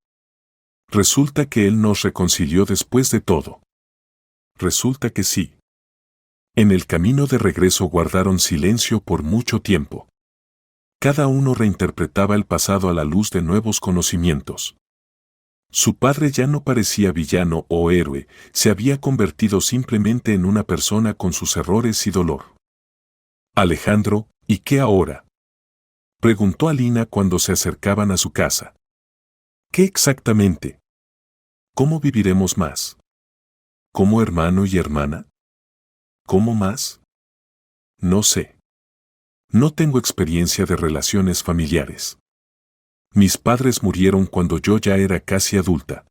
Resulta que él nos reconcilió después de todo. Resulta que sí. En el camino de regreso guardaron silencio por mucho tiempo. Cada uno reinterpretaba el pasado a la luz de nuevos conocimientos. Su padre ya no parecía villano o héroe, se había convertido simplemente en una persona con sus errores y dolor. Alejandro, ¿y qué ahora? Preguntó Alina cuando se acercaban a su casa. ¿Qué exactamente? ¿Cómo viviremos más? ¿Como hermano y hermana? ¿Cómo más? No sé. No tengo experiencia de relaciones familiares. Mis padres murieron cuando yo ya era casi adulta.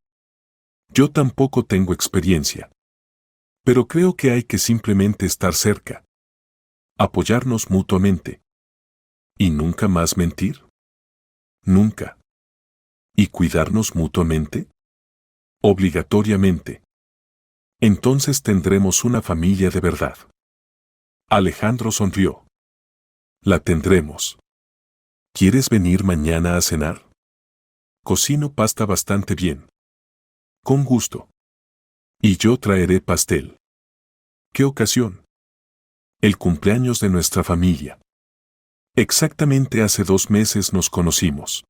Yo tampoco tengo experiencia. Pero creo que hay que simplemente estar cerca. Apoyarnos mutuamente. ¿Y nunca más mentir? Nunca. ¿Y cuidarnos mutuamente? Obligatoriamente. Entonces tendremos una familia de verdad. Alejandro sonrió. La tendremos. ¿Quieres venir mañana a cenar? Cocino pasta bastante bien. Con gusto. Y yo traeré pastel. ¿Qué ocasión? El cumpleaños de nuestra familia. Exactamente hace 2 meses nos conocimos.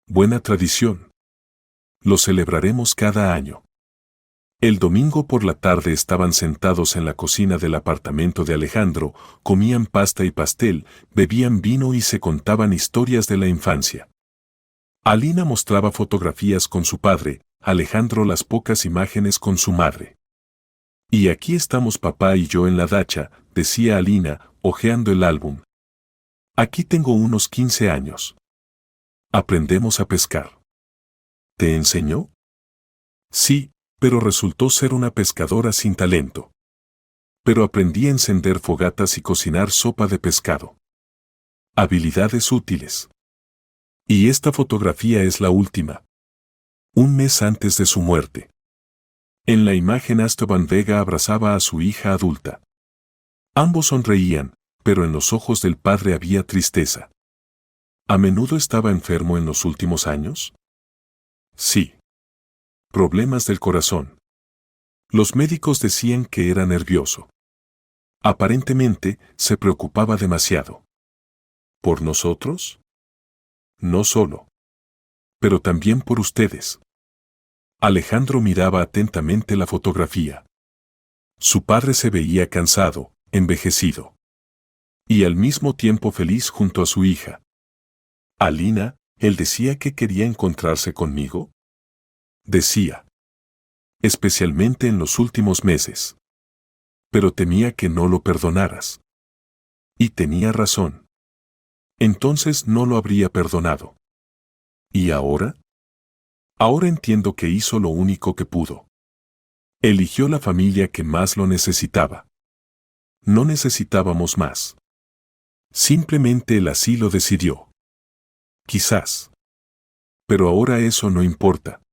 Buena tradición. Lo celebraremos cada año. El domingo por la tarde estaban sentados en la cocina del apartamento de Alejandro, comían pasta y pastel, bebían vino y se contaban historias de la infancia. Alina mostraba fotografías con su padre, Alejandro las pocas imágenes con su madre. Y aquí estamos papá y yo en la dacha, decía Alina, hojeando el álbum. Aquí tengo unos 15 años. Aprendemos a pescar. ¿Te enseñó? Sí, pero resultó ser una pescadora sin talento. Pero aprendí a encender fogatas y cocinar sopa de pescado. Habilidades útiles. Y esta fotografía es la última. Un mes antes de su muerte. En la imagen Esteban Vega abrazaba a su hija adulta. Ambos sonreían, pero en los ojos del padre había tristeza. ¿A menudo estaba enfermo en los últimos años? Sí. Problemas del corazón. Los médicos decían que era nervioso. Aparentemente, se preocupaba demasiado. ¿Por nosotros? No solo. Pero también por ustedes. Alejandro miraba atentamente la fotografía. Su padre se veía cansado, envejecido. Y al mismo tiempo feliz junto a su hija. Alina, él decía que quería encontrarse conmigo. Decía. Especialmente en los últimos meses. Pero temía que no lo perdonaras. Y tenía razón. Entonces no lo habría perdonado. ¿Y ahora? Ahora entiendo que hizo lo único que pudo. Eligió la familia que más lo necesitaba. No necesitábamos más. Simplemente él así lo decidió. Quizás. Pero ahora eso no importa.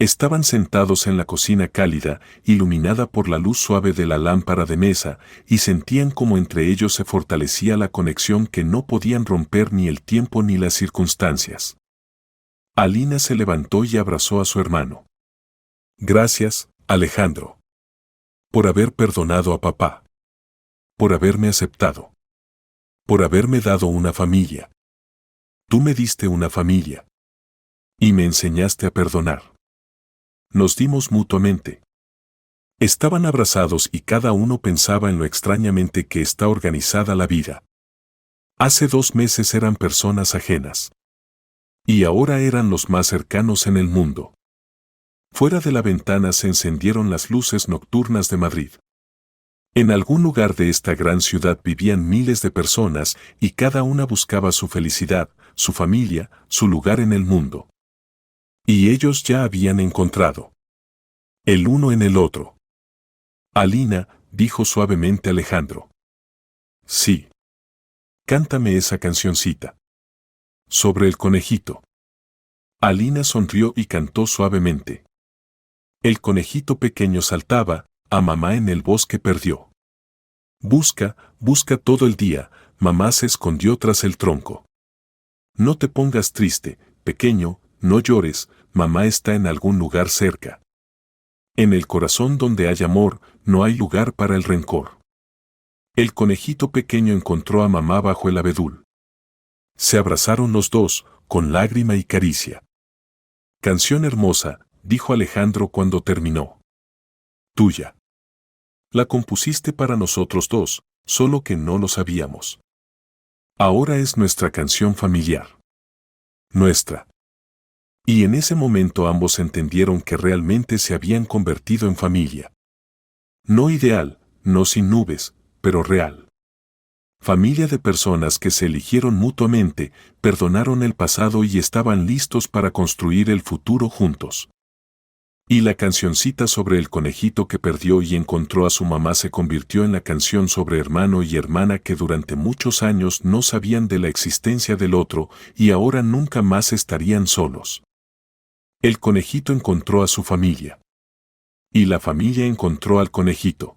Estaban sentados en la cocina cálida, iluminada por la luz suave de la lámpara de mesa, y sentían como entre ellos se fortalecía la conexión que no podían romper ni el tiempo ni las circunstancias. Alina se levantó y abrazó a su hermano. Gracias, Alejandro. Por haber perdonado a papá. Por haberme aceptado. Por haberme dado una familia. Tú me diste una familia. Y me enseñaste a perdonar. Nos dimos mutuamente. Estaban abrazados y cada uno pensaba en lo extrañamente que está organizada la vida. Hace 2 meses eran personas ajenas. Y ahora eran los más cercanos en el mundo. Fuera de la ventana se encendieron las luces nocturnas de Madrid. En algún lugar de esta gran ciudad vivían miles de personas y cada una buscaba su felicidad, su familia, su lugar en el mundo. Y ellos ya habían encontrado. El uno en el otro. Alina, dijo suavemente Alejandro. Sí. Cántame esa cancioncita. Sobre el conejito. Alina sonrió y cantó suavemente. El conejito pequeño saltaba, a mamá en el bosque perdió. Busca, busca todo el día, mamá se escondió tras el tronco. No te pongas triste, pequeño, no llores, mamá está en algún lugar cerca. En el corazón donde hay amor, no hay lugar para el rencor. El conejito pequeño encontró a mamá bajo el abedul. Se abrazaron los dos, con lágrima y caricia. Canción hermosa, dijo Alejandro cuando terminó. Tuya. La compusiste para nosotros dos, solo que no lo sabíamos. Ahora es nuestra canción familiar. Nuestra. Y en ese momento ambos entendieron que realmente se habían convertido en familia. No ideal, no sin nubes, pero real. Familia de personas que se eligieron mutuamente, perdonaron el pasado y estaban listos para construir el futuro juntos. Y la cancioncita sobre el conejito que perdió y encontró a su mamá se convirtió en la canción sobre hermano y hermana que durante muchos años no sabían de la existencia del otro y ahora nunca más estarían solos. El conejito encontró a su familia. Y la familia encontró al conejito.